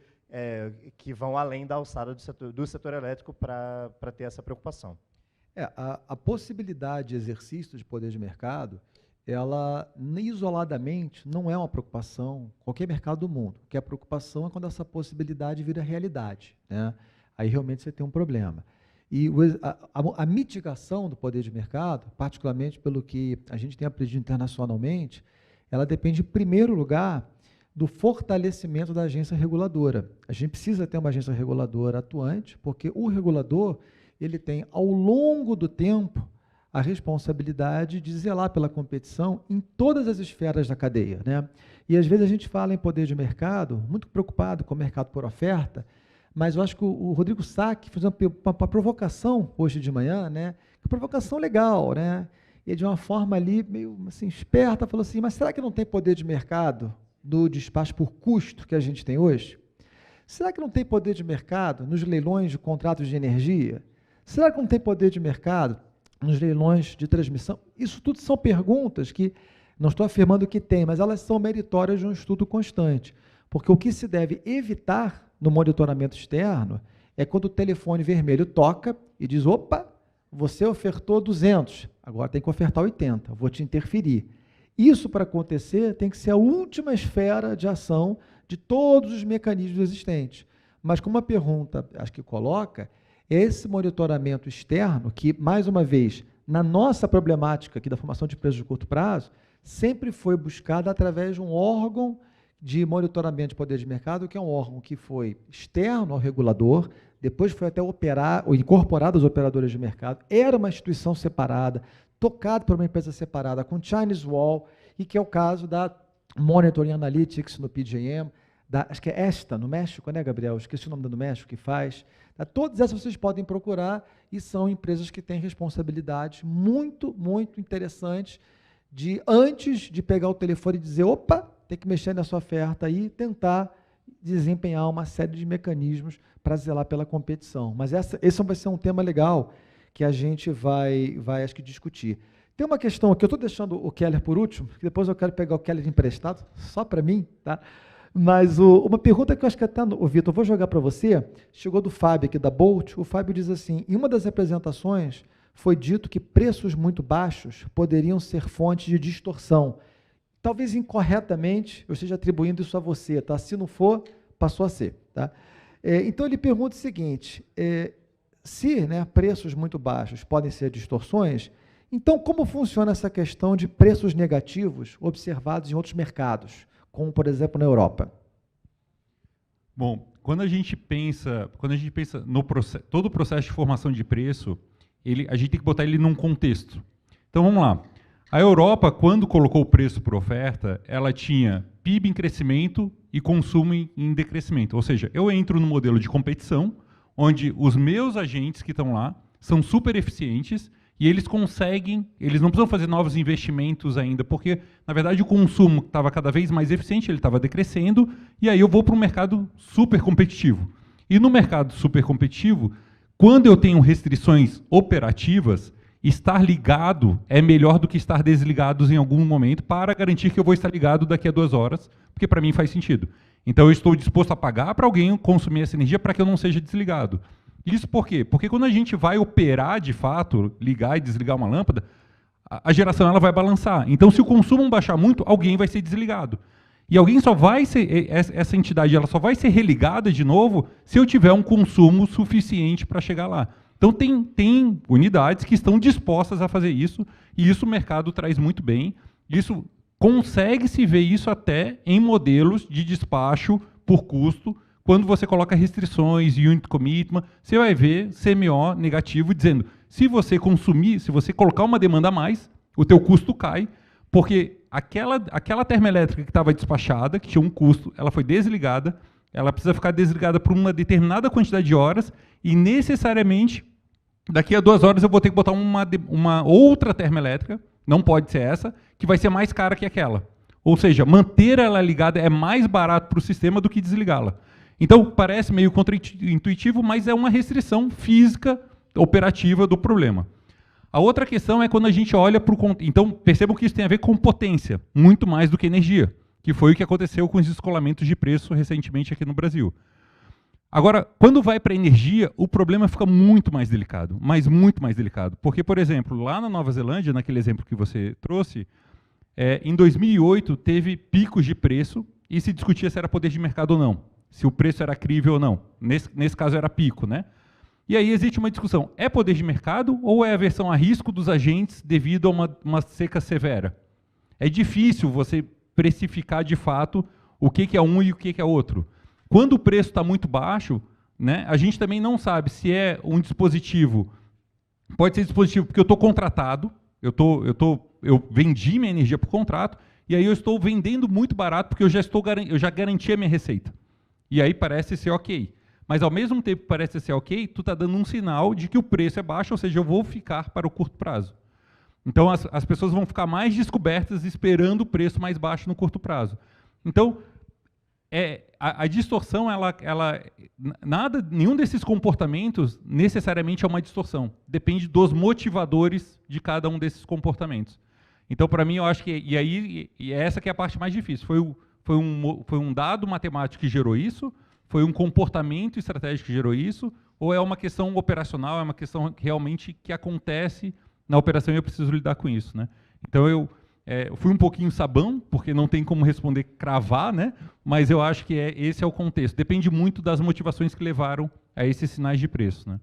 vão além da alçada do setor elétrico para ter essa preocupação. A possibilidade de exercício de poder de mercado, ela isoladamente não é uma preocupação em qualquer mercado do mundo. O que a preocupação é quando essa possibilidade vira realidade, né? Aí realmente você tem um problema. E a mitigação do poder de mercado, particularmente pelo que a gente tem aprendido internacionalmente, ela depende, em primeiro lugar, do fortalecimento da agência reguladora. A gente precisa ter uma agência reguladora atuante, porque o regulador ele tem, ao longo do tempo, a responsabilidade de zelar pela competição em todas as esferas da cadeia, né? E às vezes a gente fala em poder de mercado, muito preocupado com o mercado por oferta, mas eu acho que o Rodrigo Sack fez uma provocação hoje de manhã, né? Uma provocação legal, né? E de uma forma ali meio assim, esperta, falou assim, mas será que não tem poder de mercado no despacho por custo que a gente tem hoje? Será que não tem poder de mercado nos leilões de contratos de energia? Será que não tem poder de mercado nos leilões de transmissão? Isso tudo são perguntas que, não estou afirmando que tem, mas elas são meritórias de um estudo constante. Porque o que se deve evitar no monitoramento externo é quando o telefone vermelho toca e diz, opa, você ofertou 200, agora tem que ofertar 80, vou te interferir. Isso, para acontecer, tem que ser a última esfera de ação de todos os mecanismos existentes. Mas como a pergunta, acho que coloca, esse monitoramento externo, que, mais uma vez, na nossa problemática aqui da formação de preços de curto prazo, sempre foi buscada através de um órgão de monitoramento de poder de mercado, que é um órgão que foi externo ao regulador, depois foi até incorporado aos operadores de mercado, era uma instituição separada, tocado por uma empresa separada, com Chinese Wall, e que é o caso da Monitoring Analytics no PJM, acho que é esta, no México, né, Gabriel? Esqueci o nome do México que faz. Todas essas vocês podem procurar e são empresas que têm responsabilidades muito, muito interessantes de, antes de pegar o telefone e dizer, opa, tem que mexer nessa oferta aí e tentar desempenhar uma série de mecanismos para zelar pela competição. Mas esse vai ser um tema legal que a gente vai acho que, discutir. Tem uma questão aqui, eu estou deixando o Keller por último, que depois eu quero pegar o Keller emprestado, só para mim, tá? Mas uma pergunta que eu acho que até, Vitor, eu vou jogar para você, chegou do Fábio aqui da Bolt, o Fábio diz assim, em uma das apresentações foi dito que preços muito baixos poderiam ser fonte de distorção. Talvez incorretamente eu esteja atribuindo isso a você, tá? Se não for, passou a ser, tá? Então ele pergunta o seguinte, se, né, preços muito baixos podem ser distorções, então como funciona essa questão de preços negativos observados em outros mercados, como, por exemplo, na Europa? Bom, quando a gente pensa no processo, todo o processo de formação de preço, a gente tem que botar ele num contexto. Então, vamos lá. A Europa, quando colocou o preço por oferta, ela tinha PIB em crescimento e consumo em decrescimento. Ou seja, eu entro no modelo de competição, onde os meus agentes que estão lá são super eficientes e eles não precisam fazer novos investimentos ainda, porque, na verdade, o consumo estava cada vez mais eficiente, ele estava decrescendo, e aí eu vou para um mercado super competitivo. E no mercado super competitivo, quando eu tenho restrições operativas, estar ligado é melhor do que estar desligado em algum momento para garantir que eu vou estar ligado daqui a 2 horas, porque para mim faz sentido. Então eu estou disposto a pagar para alguém consumir essa energia para que eu não seja desligado. Isso por quê? Porque quando a gente vai operar de fato, ligar e desligar uma lâmpada, a geração ela vai balançar. Então se o consumo baixar muito, alguém vai ser desligado. E alguém só vai ser, essa entidade ela só vai ser religada de novo se eu tiver um consumo suficiente para chegar lá. Então tem unidades que estão dispostas a fazer isso, e isso o mercado traz muito bem. Isso consegue-se ver isso até em modelos de despacho por custo. Quando você coloca restrições, unit commitment, você vai ver CMO negativo dizendo, se você consumir, se você colocar uma demanda a mais, o teu custo cai, porque aquela termoelétrica que estava despachada, que tinha um custo, ela foi desligada, ela precisa ficar desligada por uma determinada quantidade de horas, e necessariamente, daqui a 2 horas eu vou ter que botar uma outra termoelétrica, não pode ser essa, que vai ser mais cara que aquela. Ou seja, manter ela ligada é mais barato para o sistema do que desligá-la. Então, parece meio contraintuitivo, mas é uma restrição física, operativa do problema. A outra questão é quando a gente olha para o... Então, percebam que isso tem a ver com potência, muito mais do que energia, que foi o que aconteceu com os descolamentos de preço recentemente aqui no Brasil. Agora, quando vai para a energia, o problema fica muito mais delicado, mas muito mais delicado. Porque, por exemplo, lá na Nova Zelândia, naquele exemplo que você trouxe, em 2008 teve picos de preço e se discutia se era poder de mercado ou não. Se o preço era crível ou não. Nesse caso era pico, né? E aí existe uma discussão, é poder de mercado ou é aversão a risco dos agentes devido a uma seca severa? É difícil você precificar de fato o que é um e o que é outro. Quando o preço está muito baixo, né, a gente também não sabe se é um dispositivo Pode ser dispositivo porque eu estou contratado, eu vendi minha energia por contrato, e aí eu estou vendendo muito barato porque eu já garanti a minha receita. E aí parece ser ok. Mas ao mesmo tempo que parece ser ok, tu está dando um sinal de que o preço é baixo, ou seja, eu vou ficar para o curto prazo. Então as pessoas vão ficar mais descobertas esperando o preço mais baixo no curto prazo. Então, a distorção, nenhum desses comportamentos necessariamente é uma distorção. Depende dos motivadores de cada um desses comportamentos. Então, para mim, eu acho que e essa que é a parte mais difícil. Foi um dado matemático que gerou isso? Foi um comportamento estratégico que gerou isso? Ou é uma questão operacional, é uma questão realmente que acontece na operação e eu preciso lidar com isso, né? Então, eu fui um pouquinho sabão, porque não tem como responder cravar, né? Mas eu acho que esse é o contexto. Depende muito das motivações que levaram a esses sinais de preço, né?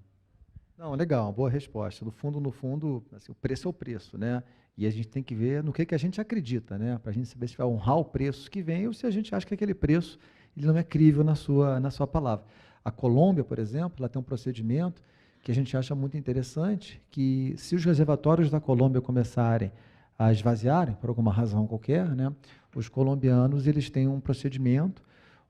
Não, legal, uma boa resposta. No fundo, assim, o preço é o preço, né? E a gente tem que ver no que a gente acredita, né? Para a gente saber se vai honrar o preço que vem ou se a gente acha que aquele preço ele não é crível na sua palavra. A Colômbia, por exemplo, ela tem um procedimento que a gente acha muito interessante, que se os reservatórios da Colômbia começarem a esvaziarem, por alguma razão qualquer, né? Os colombianos eles têm um procedimento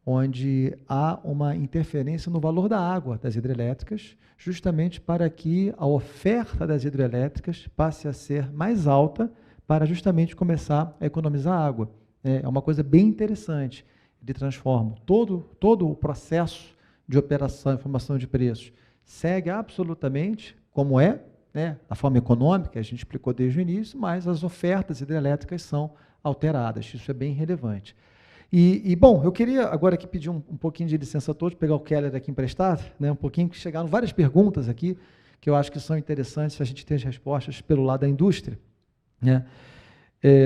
onde há uma interferência no valor da água das hidrelétricas, justamente para que a oferta das hidrelétricas passe a ser mais alta para justamente começar a economizar água. É uma coisa bem interessante. Ele transforma todo o processo de operação e formação de preços, segue absolutamente como é, né, da forma econômica, a gente explicou desde o início, mas as ofertas hidrelétricas são alteradas. Isso é bem relevante. Bom, eu queria agora aqui pedir um pouquinho de licença a todos, pegar o Keller aqui emprestado, né, um pouquinho, que chegaram várias perguntas aqui, que eu acho que são interessantes, a gente ter as respostas pelo lado da indústria. Né?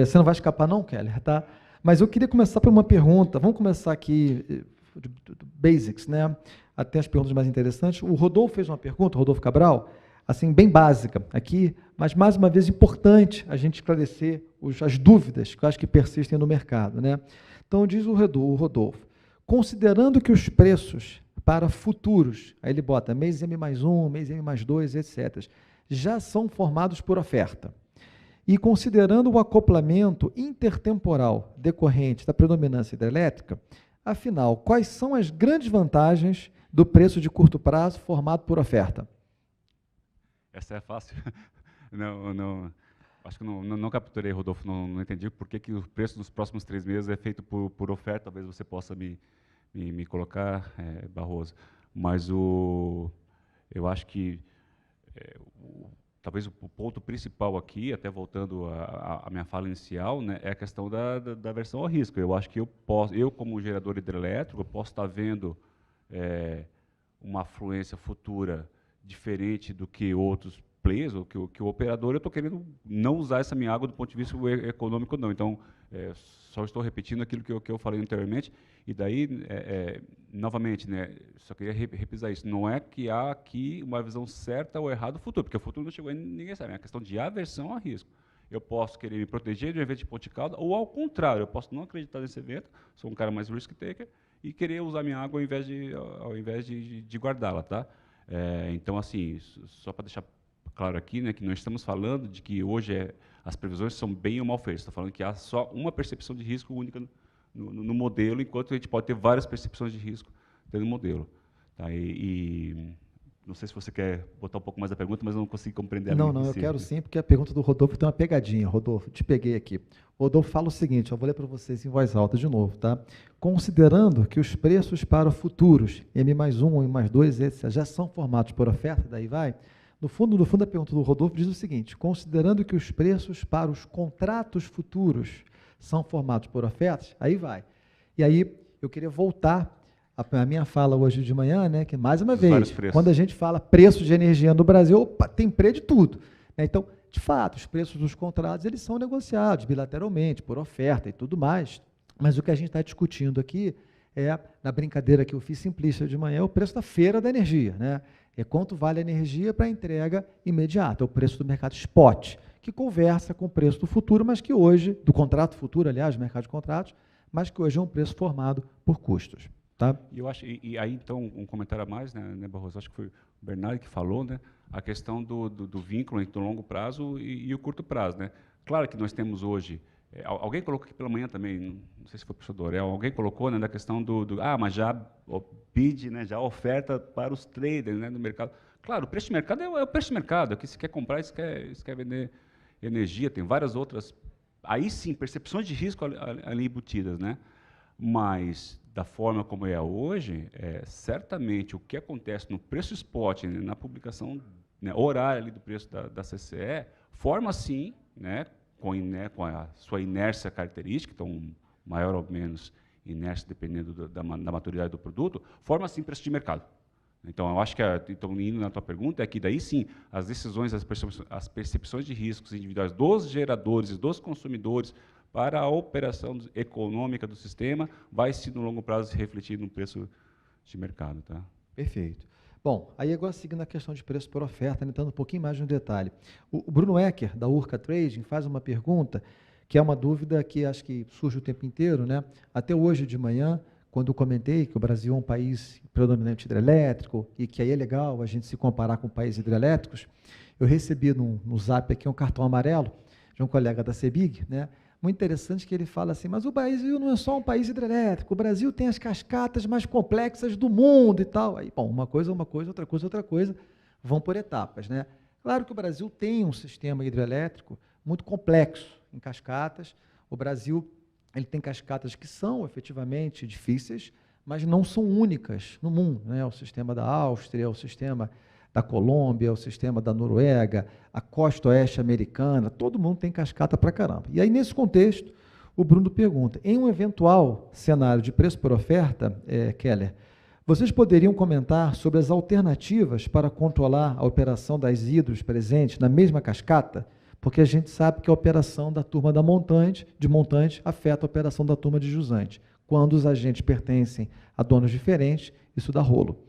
Você não vai escapar não, Keller, tá? Mas eu queria começar por uma pergunta, vamos começar aqui do basics, né? Até as perguntas mais interessantes. O Rodolfo fez uma pergunta, o Rodolfo Cabral, assim, bem básica aqui, mas, mais uma vez, importante a gente esclarecer as dúvidas que eu acho que persistem no mercado, né? Então, diz o Rodolfo, considerando que os preços para futuros, aí ele bota mês M+1, mês M+2, etc., já são formados por oferta, e considerando o acoplamento intertemporal decorrente da predominância hidrelétrica, afinal, quais são as grandes vantagens do preço de curto prazo formado por oferta? Essa é fácil. Acho que não capturei, Rodolfo, não entendi por que o preço dos próximos 3 meses é feito por oferta. Talvez você possa me colocar, Barroso. Mas eu acho que talvez o ponto principal aqui, até voltando à minha fala inicial, né, é a questão da aversão ao risco. Eu acho que eu como gerador hidrelétrico, posso estar vendo uma afluência futura diferente do que outros players, ou que o operador, eu estou querendo não usar essa minha água do ponto de vista econômico, não. Então, só estou repetindo aquilo que eu falei anteriormente, e daí, novamente, né, só queria repisar isso, não é que há aqui uma visão certa ou errada do futuro, porque o futuro não chegou e ninguém sabe, é uma questão de aversão a risco. Eu posso querer me proteger de um evento de ponte calda, ou ao contrário, eu posso não acreditar nesse evento, sou um cara mais risk taker, e querer usar minha água ao invés de guardá-la, tá? Então, assim, só para deixar claro aqui, né, que nós estamos falando de que hoje as previsões são bem ou mal feitas. Estou falando que há só uma percepção de risco única no modelo, enquanto a gente pode ter várias percepções de risco dentro do modelo. Tá? Não sei se você quer botar um pouco mais a pergunta, mas eu não consigo compreender. Não, eu quero sim, porque a pergunta do Rodolfo tem uma pegadinha. Rodolfo, te peguei aqui. O Rodolfo fala o seguinte, eu vou ler para vocês em voz alta de novo, tá? Considerando que os preços para futuros, M+1 ou M+2, etc., já são formados por oferta, daí vai. No fundo, a pergunta do Rodolfo diz o seguinte, considerando que os preços para os contratos futuros são formados por ofertas, aí vai. E aí, eu queria voltar à minha fala hoje de manhã, né, que mais uma vez, quando a gente fala preço de energia no Brasil, opa, tem preço de tudo. Né? Então, de fato, os preços dos contratos, eles são negociados bilateralmente, por oferta e tudo mais, mas o que a gente está discutindo aqui na brincadeira que eu fiz simplista de manhã, é o preço da feira da energia, né? É quanto vale a energia para a entrega imediata, é o preço do mercado spot, que conversa com o preço do futuro, mas que hoje, do contrato futuro, aliás, mercado de contratos, mas que hoje é um preço formado por custos. Tá? E eu acho, e aí então, um comentário a mais, né, Barroso, acho que foi Bernardo que falou, né, a questão do vínculo entre o longo prazo e o curto prazo, né. Claro que nós temos hoje, alguém colocou aqui pela manhã também, não sei se foi o professor Dorel, alguém colocou, né, da questão mas já o bid, né, já oferta para os traders, né, no mercado. Claro, o preço de mercado é o preço de mercado, é que se quer comprar, se quer vender energia, tem várias outras, aí sim, percepções de risco ali embutidas, né? Mas, da forma como é hoje, certamente o que acontece no preço spot, né, na publicação, né, horária ali do preço da CCE, forma sim, né, com a sua inércia característica, então maior ou menos inércia dependendo da maturidade do produto, forma sim preço de mercado. Então, eu acho que, então, indo na tua pergunta, é que daí sim, as decisões, as percepções de riscos individuais dos geradores e dos consumidores para a operação econômica do sistema vai se, no longo prazo, se refletir no preço de mercado. Tá? Perfeito. Bom, aí agora seguindo a questão de preço por oferta, entrando um pouquinho mais no detalhe. O Bruno Ecker, da Urca Trading, faz uma pergunta que é uma dúvida que acho que surge o tempo inteiro, né? Até hoje de manhã, quando eu comentei que o Brasil é um país predominante hidrelétrico e que aí é legal a gente se comparar com países hidrelétricos, eu recebi no Zap aqui um cartão amarelo de um colega da CEBIG, né? Muito interessante que ele fala assim, mas o Brasil não é só um país hidrelétrico, o Brasil tem as cascatas mais complexas do mundo e tal. Aí, bom, uma coisa, outra coisa, vão por etapas, né? Claro que o Brasil tem um sistema hidrelétrico muito complexo em cascatas. O Brasil ele tem cascatas que são efetivamente difíceis, mas não são únicas no mundo, né? O sistema da Áustria, o sistema da Colômbia, o sistema da Noruega, a costa oeste americana, todo mundo tem cascata pra caramba. E aí, nesse contexto, o Bruno pergunta, em um eventual cenário de preço por oferta, Keller, vocês poderiam comentar sobre as alternativas para controlar a operação das hidros presentes na mesma cascata? Porque a gente sabe que a operação da turma de montante afeta a operação da turma de jusante. Quando os agentes pertencem a donos diferentes, isso dá rolo.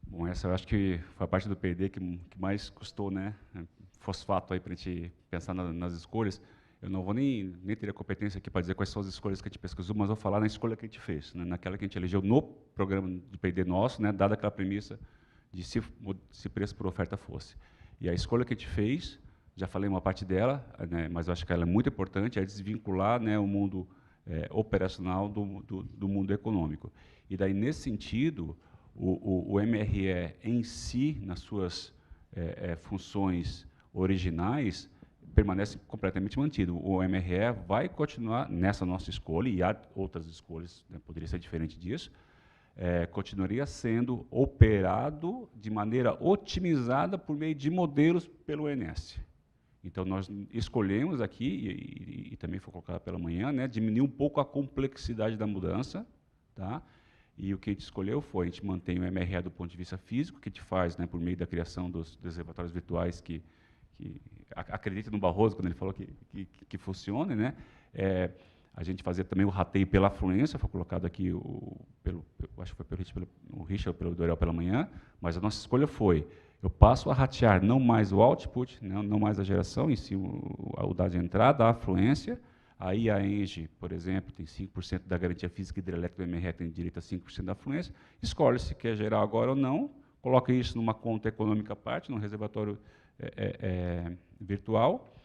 Bom, essa eu acho que foi a parte do P&D que mais custou, né? Fosfato aí para a gente pensar nas escolhas. Eu não vou nem ter a competência aqui para dizer quais são as escolhas que a gente pesquisou, mas vou falar na escolha que a gente fez, né? Naquela que a gente elegeu no programa de P&D nosso, né? Dada aquela premissa de se preço por oferta fosse. E a escolha que a gente fez, já falei uma parte dela, né? Mas eu acho que ela é muito importante, é desvincular, né, o mundo operacional do mundo econômico. E daí, nesse sentido, o MRE em si, nas suas funções originais, permanece completamente mantido. O MRE vai continuar nessa nossa escolha, e há outras escolhas, né, poderia ser diferente disso, continuaria sendo operado de maneira otimizada por meio de modelos pelo ONS. Então, nós escolhemos aqui, e também foi colocado pela manhã, né, diminuir um pouco a complexidade da mudança, tá? E o que a gente escolheu foi, a gente mantém o MRE do ponto de vista físico, que a gente faz, né, por meio da criação dos reservatórios virtuais que acredita no Barroso, quando ele falou que funcione, né? A gente fazia também o rateio pela afluência, foi colocado aqui, acho que foi pelo Richard, pelo Dorel pela manhã, mas a nossa escolha foi, eu passo a ratear não mais o output, não mais a geração, em si o dado de entrada, a afluência. Aí a ENGIE, por exemplo, tem 5% da garantia física hidrelétrica do MRE, tem direito a 5% da afluência, escolhe se quer gerar agora ou não, coloca isso numa conta econômica à parte, num reservatório virtual.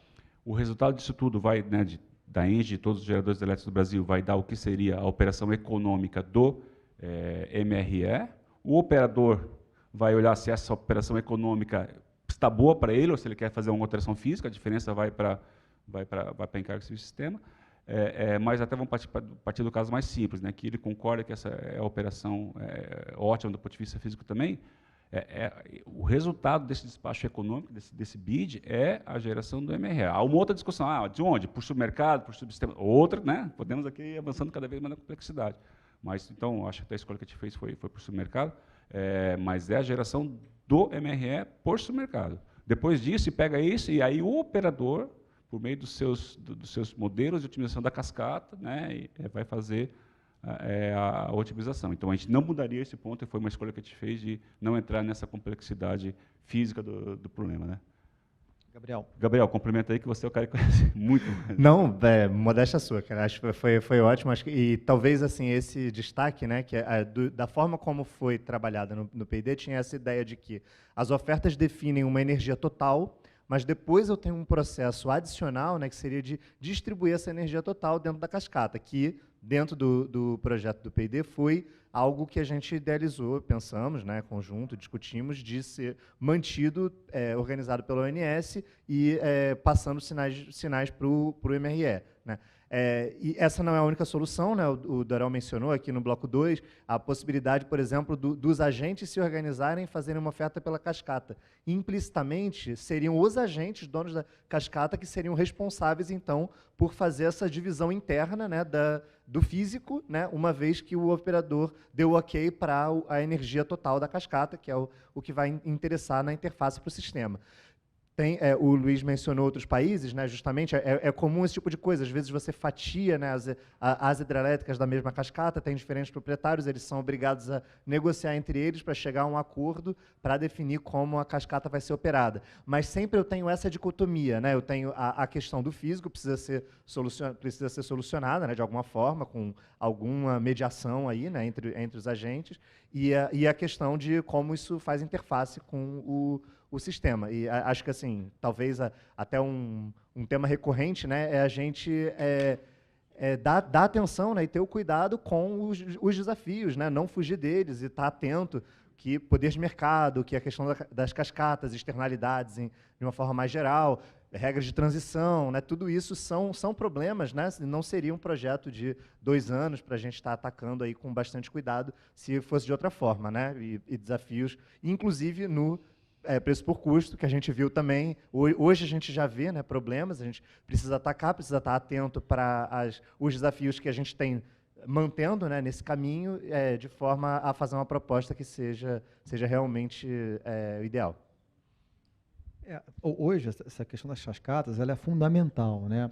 O resultado disso tudo vai, né, da ENGIE, de todos os geradores elétricos do Brasil, vai dar o que seria a operação econômica do MRE. O operador vai olhar se essa operação econômica está boa para ele, ou se ele quer fazer uma operação física, a diferença vai para encargo do sistema, mas até vamos partir do caso mais simples, né, que ele concorda que essa é a operação ótima do ponto de vista físico também. O resultado desse despacho econômico, desse BID, é a geração do MRE. Há uma outra discussão, de onde? Por submercado, por subsistema? Outra, né? Podemos aqui ir avançando cada vez mais na complexidade. Mas, então, acho que a escolha que a gente fez foi por submercado, mas é a geração do MRE por submercado. Depois disso, pega isso, e aí o operador, por meio dos seus modelos de otimização da cascata, né, vai fazer a otimização. Então, a gente não mudaria esse ponto, e foi uma escolha que a gente fez de não entrar nessa complexidade física do problema. Né? Gabriel, complementa aí que você é o cara que conhece muito mais. Não, modéstia sua, cara. Acho que foi ótimo. Acho que, e talvez assim esse destaque, né, que da forma como foi trabalhada no P&D, tinha essa ideia de que as ofertas definem uma energia total, mas depois eu tenho um processo adicional, né, que seria de distribuir essa energia total dentro da cascata, que dentro do projeto do P&D foi algo que a gente idealizou, pensamos, né, conjunto, discutimos, de ser mantido, organizado pela ONS e passando sinais para o MRE. Né. E essa não é a única solução, né? O Dorel mencionou aqui no bloco 2 a possibilidade, por exemplo, dos agentes se organizarem e fazerem uma oferta pela cascata. Implicitamente, seriam os agentes, donos da cascata, que seriam responsáveis, então, por fazer essa divisão interna, né, do físico, né, uma vez que o operador deu ok para a energia total da cascata, que é o que vai interessar na interface para o sistema. O Luiz mencionou outros países, né, justamente, é comum esse tipo de coisa. Às vezes você fatia, né, as hidrelétricas da mesma cascata, tem diferentes proprietários, eles são obrigados a negociar entre eles para chegar a um acordo para definir como a cascata vai ser operada. Mas sempre eu tenho essa dicotomia, né, eu tenho a questão do físico, precisa ser solucionada, né, de alguma forma, com alguma mediação aí, né, entre os agentes, e a questão de como isso faz interface com o sistema. E acho que, assim, talvez até um tema recorrente, né, é a gente dar atenção, né, e ter o cuidado com os desafios, né, não fugir deles e estar atento que poder de mercado, que a questão das cascatas, externalidades de uma forma mais geral, regras de transição, né, tudo isso são problemas, né, não seria um projeto de 2 anos para a gente estar atacando aí com bastante cuidado se fosse de outra forma, né, e desafios, inclusive no preço por custo, que a gente viu também. Hoje a gente já vê, né, problemas, a gente precisa atacar, precisa estar atento para os desafios que a gente tem mantendo, né, nesse caminho, de forma a fazer uma proposta que seja realmente o ideal. Hoje, essa questão das cascatas ela é fundamental, né?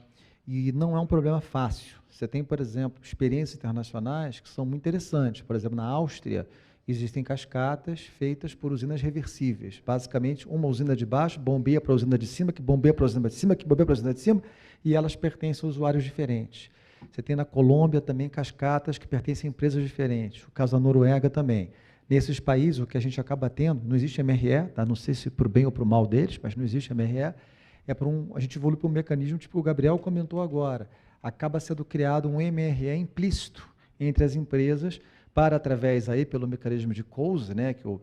E não é um problema fácil. Você tem, por exemplo, experiências internacionais que são muito interessantes. Por exemplo, na Áustria, existem cascatas feitas por usinas reversíveis. Basicamente, uma usina de baixo bombeia para a usina de cima, que bombeia para a usina de cima, que bombeia para a usina de cima, e elas pertencem a usuários diferentes. Você tem na Colômbia também cascatas que pertencem a empresas diferentes. O caso da Noruega também. Nesses países, o que a gente acaba tendo, não existe MRE, tá? Não sei se para o bem ou para o mal deles, mas não existe MRE, a gente evolui para um mecanismo tipo o Gabriel comentou agora. Acaba sendo criado um MRE implícito entre as empresas para, através aí, pelo mecanismo de Coase, né, que o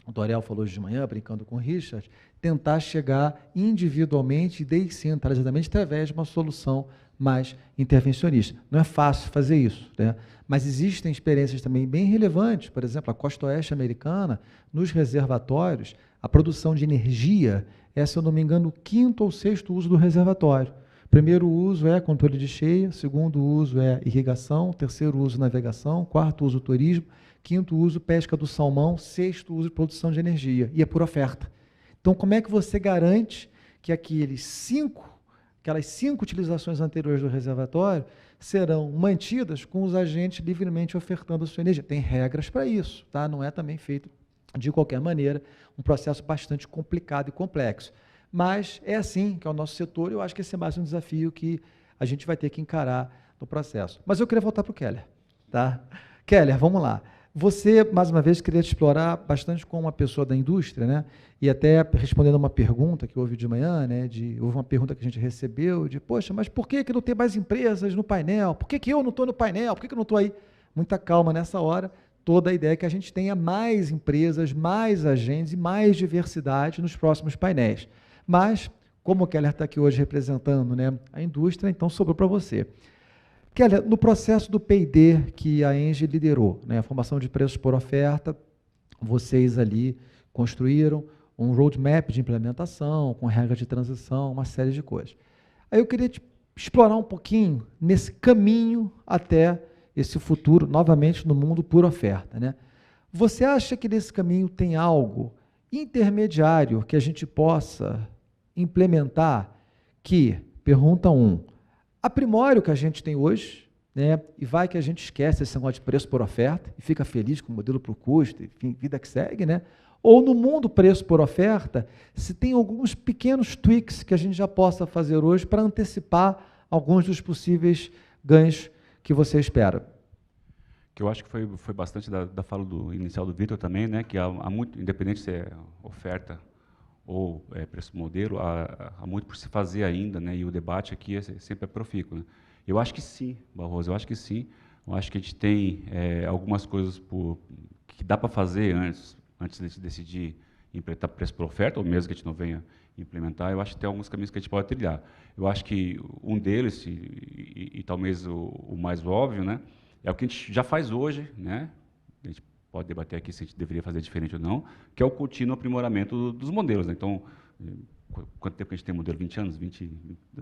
Dorel falou hoje de manhã, brincando com o Richard, tentar chegar individualmente e descentralizadamente através de uma solução mais intervencionista. Não é fácil fazer isso, né? Mas existem experiências também bem relevantes, por exemplo, a costa oeste americana, nos reservatórios, a produção de energia é, se eu não me engano, o 5º ou 6º uso do reservatório. Primeiro uso é controle de cheia, segundo uso é irrigação, terceiro uso navegação, quarto uso turismo, quinto uso pesca do salmão, sexto uso produção de energia, e é por oferta. Então, como é que você garante que aquelas 5 utilizações anteriores do reservatório serão mantidas com os agentes livremente ofertando a sua energia? Tem regras para isso, tá? Não é também feito de qualquer maneira, um processo bastante complicado e complexo. Mas é assim que é o nosso setor, e eu acho que esse é mais um desafio que a gente vai ter que encarar no processo. Mas eu queria voltar para o Keller. Tá? Keller, vamos lá. Você, mais uma vez, queria te explorar bastante como uma pessoa da indústria, né? E até respondendo a uma pergunta que houve de manhã, né? Houve uma pergunta que a gente recebeu de, poxa, mas por que não tem mais empresas no painel? Por que eu não estou no painel? Por que eu não estou aí? Muita calma nessa hora. Toda a ideia é que a gente tenha mais empresas, mais agentes e mais diversidade nos próximos painéis. Mas, como o Keller está aqui hoje representando, né, a indústria, então sobrou para você. Keller, no processo do P&D que a Engie liderou, né, a formação de preços por oferta, vocês ali construíram um roadmap de implementação, com regras de transição, uma série de coisas. Aí eu queria explorar um pouquinho nesse caminho até esse futuro, novamente, no mundo por oferta, né? Você acha que nesse caminho tem algo intermediário que a gente possa implementar que, pergunta 1, aprimore o que a gente tem hoje, né, e vai que a gente esquece esse negócio de preço por oferta e fica feliz com o modelo por custo, enfim, vida que segue, né? Ou no mundo preço por oferta, se tem alguns pequenos tweaks que a gente já possa fazer hoje para antecipar alguns dos possíveis ganhos que você espera. Que eu acho que foi bastante da fala inicial do Vitor também, né, que há muito, independente se é oferta ou preço modelo, há muito por se fazer ainda, né, e o debate aqui sempre é profícuo. Né. Eu acho que sim, Barroso, eu acho que sim. Eu acho que a gente tem algumas coisas que dá para fazer antes de decidir implementar preço por oferta, ou mesmo que a gente não venha implementar. Eu acho que tem alguns caminhos que a gente pode trilhar. Eu acho que um deles, e talvez o mais óbvio, né, é o que a gente já faz hoje, né? A gente pode debater aqui se a gente deveria fazer diferente ou não, que é o contínuo aprimoramento dos modelos. Né? Então, quanto tempo que a gente tem modelo? 20 anos? 20,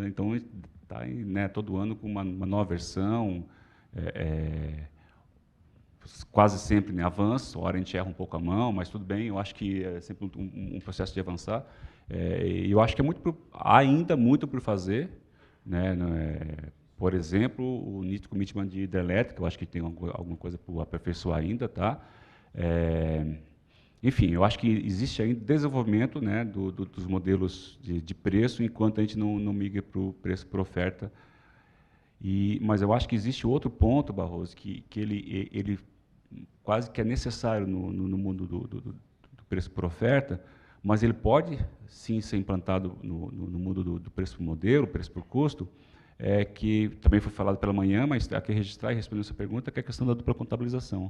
então, está, né, todo ano com uma nova versão, quase sempre em avanço, hora a gente erra um pouco a mão, mas tudo bem, eu acho que é sempre um processo de avançar. Eu acho que ainda muito por fazer, né? Por exemplo, o Need Commitment de hidrelétrica, eu acho que tem alguma coisa por aperfeiçoar ainda, tá? Enfim, eu acho que existe ainda desenvolvimento, né, dos modelos de preço, enquanto a gente não migra para o preço por oferta. Mas eu acho que existe outro ponto, Barroso, que ele quase que é necessário no mundo do preço por oferta, mas ele pode sim ser implantado no mundo do preço por modelo, preço por custo, que também foi falado pela manhã, mas aqui registrar e responder essa pergunta, que é a questão da dupla contabilização.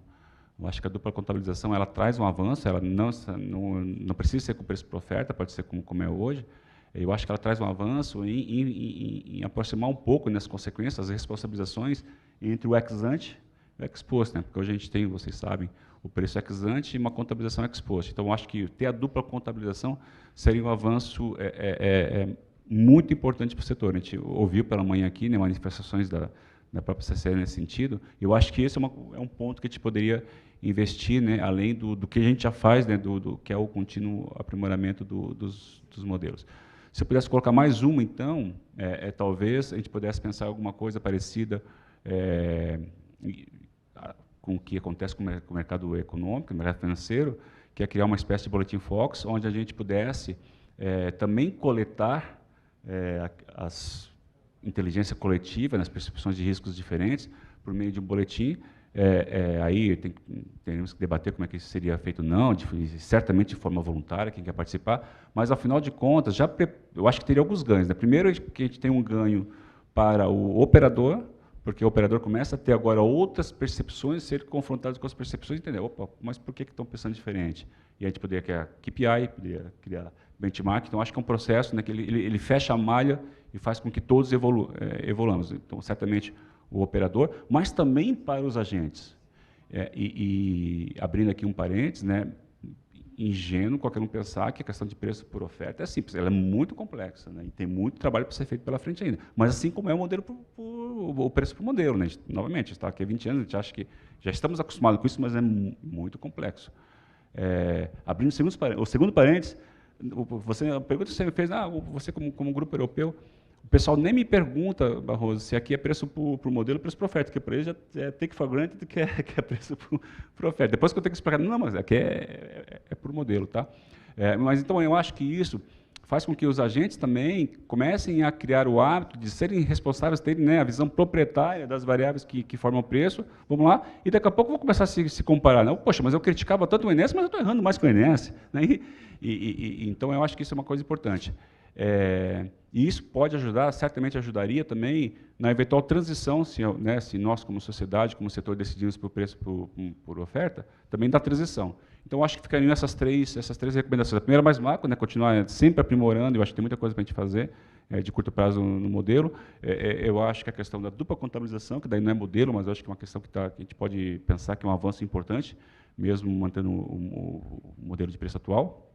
Eu acho que a dupla contabilização ela traz um avanço, ela não precisa ser com preço por oferta, pode ser como é hoje. Eu acho que ela traz um avanço em aproximar um pouco nas consequências, as responsabilizações entre o ex-ante e o ex-post, né? Porque hoje a gente tem, vocês sabem, o preço ex-ante e uma contabilização ex-post. Então, eu acho que ter a dupla contabilização seria um avanço muito importante para o setor. A gente ouviu pela manhã aqui, né, manifestações da própria CCE nesse sentido. Eu acho que esse é um ponto que a gente poderia investir, né, além do que a gente já faz, né, que é o contínuo aprimoramento dos modelos. Se eu pudesse colocar mais uma, então, talvez a gente pudesse pensar alguma coisa parecida com o que acontece com o mercado econômico, o mercado financeiro, que é criar uma espécie de boletim Fox, onde a gente pudesse também coletar as inteligência coletiva, nas percepções de riscos diferentes, por meio de um boletim. Aí teremos que debater como é que isso seria feito, não, certamente de forma voluntária, quem quer participar, mas, afinal de contas, eu acho que teria alguns ganhos. Né? Primeiro, que a gente tem um ganho para o operador, porque o operador começa a ter agora outras percepções, ser confrontado com as percepções e entender, opa, mas por que estão pensando diferente? E a gente poderia criar KPI, poderia criar benchmark. Então, acho que é um processo, né, que ele fecha a malha e faz com que todos evoluamos. Então, certamente, o operador, mas também para os agentes. Abrindo aqui um parênteses, né, ingênuo qualquer um pensar que a questão de preço por oferta é simples, ela é muito complexa, né, e tem muito trabalho para ser feito pela frente ainda. Mas assim como é o modelo o preço por modelo, né, novamente, a gente está aqui há 20 anos, a gente acha que já estamos acostumados com isso, mas é muito complexo. Abrindo o segundo parênteses, a pergunta que você me fez, você como grupo europeu, o pessoal nem me pergunta, Barroso, se aqui é preço por modelo ou preço por oferta, porque para eles já é take for granted que é preço por oferta. Depois que eu tenho que explicar, não, mas aqui é por modelo, tá? Mas então eu acho que isso faz com que os agentes também comecem a criar o hábito de serem responsáveis, terem, né, a visão proprietária das variáveis que formam o preço, vamos lá, e daqui a pouco eu vou começar a se comparar. Não, poxa, mas eu criticava tanto o INSS, mas eu estou errando mais que o INSS. Né? Então, eu acho que isso é uma coisa importante. E isso pode ajudar, certamente ajudaria também na eventual transição, se nós, como sociedade, como setor, decidimos por preço por oferta, também da transição. Então, acho que ficariam essas três recomendações. A primeira, mais macro, né, continuar sempre aprimorando, eu acho que tem muita coisa para a gente fazer de curto prazo no modelo. Eu acho que a questão da dupla contabilização, que daí não é modelo, mas eu acho que é uma questão que a gente pode pensar que é um avanço importante, mesmo mantendo o modelo de preço atual.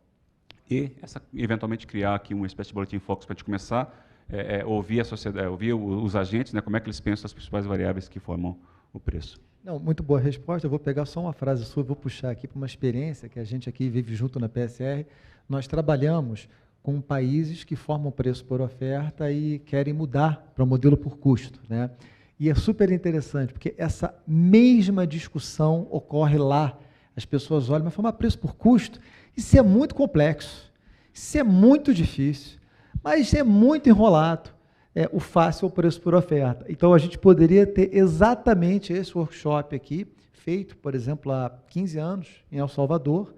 E, eventualmente, criar aqui uma espécie de boletim Fox para a gente começar a ouvir a sociedade, ouvir os agentes, né, como é que eles pensam as principais variáveis que formam o preço. Não, muito boa resposta. Eu vou pegar só uma frase sua, vou puxar aqui para uma experiência que a gente aqui vive junto na PSR. Nós trabalhamos com países que formam preço por oferta e querem mudar para o modelo por custo, né? E é super interessante, porque essa mesma discussão ocorre lá. As pessoas olham, mas formar preço por custo? Isso é muito complexo, isso é muito difícil, mas é muito enrolado. O fácil é o preço por oferta. Então, a gente poderia ter exatamente esse workshop aqui, feito, por exemplo, há 15 anos, em El Salvador,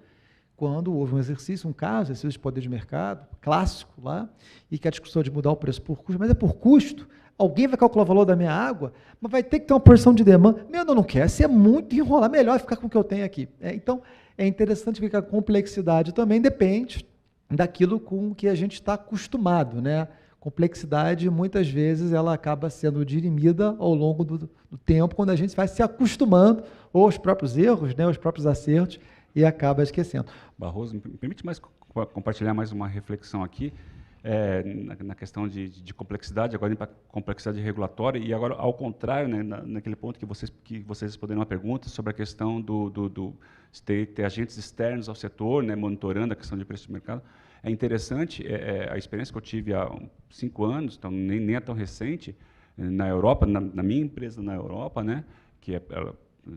quando houve um exercício, um caso, exercício de poder de mercado, clássico lá, e que a discussão de mudar o preço por custo, mas é por custo. Alguém vai calcular o valor da minha água, mas vai ter que ter uma porção de demanda. Não quero, isso é muito enrolar, melhor ficar com o que eu tenho aqui. Então, é interessante ver que a complexidade também depende daquilo com que a gente está acostumado, né? Complexidade, muitas vezes, ela acaba sendo dirimida ao longo do tempo, quando a gente vai se acostumando, ou aos próprios erros, né, aos próprios acertos, e acaba esquecendo. Barroso, me permite compartilhar mais uma reflexão aqui, na questão de complexidade, agora indo para complexidade regulatória, e agora, ao contrário, né, naquele ponto que vocês responderam uma pergunta sobre a questão de ter agentes externos ao setor, né, monitorando a questão de preço de mercado. É interessante, a experiência que eu tive há 5 anos, então nem é tão recente, na Europa, na minha empresa na Europa, né, que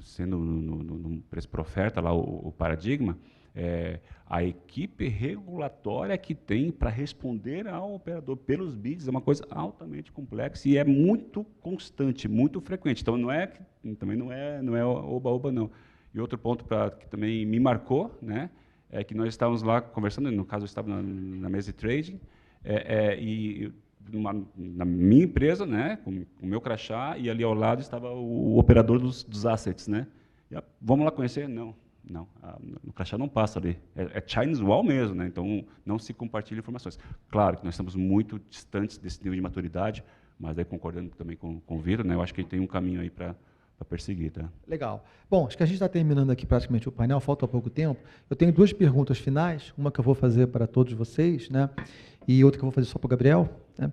sendo no preço por oferta, lá o paradigma, a equipe regulatória que tem para responder ao operador pelos bids é uma coisa altamente complexa e é muito constante, muito frequente. Então, também não é oba-oba, não. E outro ponto que também me marcou, né, é que nós estávamos lá conversando, no caso eu estava na mesa de trading, e na minha empresa, né, com o meu crachá, e ali ao lado estava o operador dos assets, né. Vamos lá conhecer? Não, o crachá não passa ali. É Chinese Wall mesmo, né, então não se compartilha informações. Claro que nós estamos muito distantes desse nível de maturidade, mas aí concordando também com o Vitor, né, eu acho que tem um caminho aí para perseguir, tá? Legal. Bom, acho que a gente está terminando aqui praticamente o painel, falta pouco tempo. Eu tenho 2 perguntas finais, uma que eu vou fazer para todos vocês, né? E outra que eu vou fazer só para o Gabriel, né?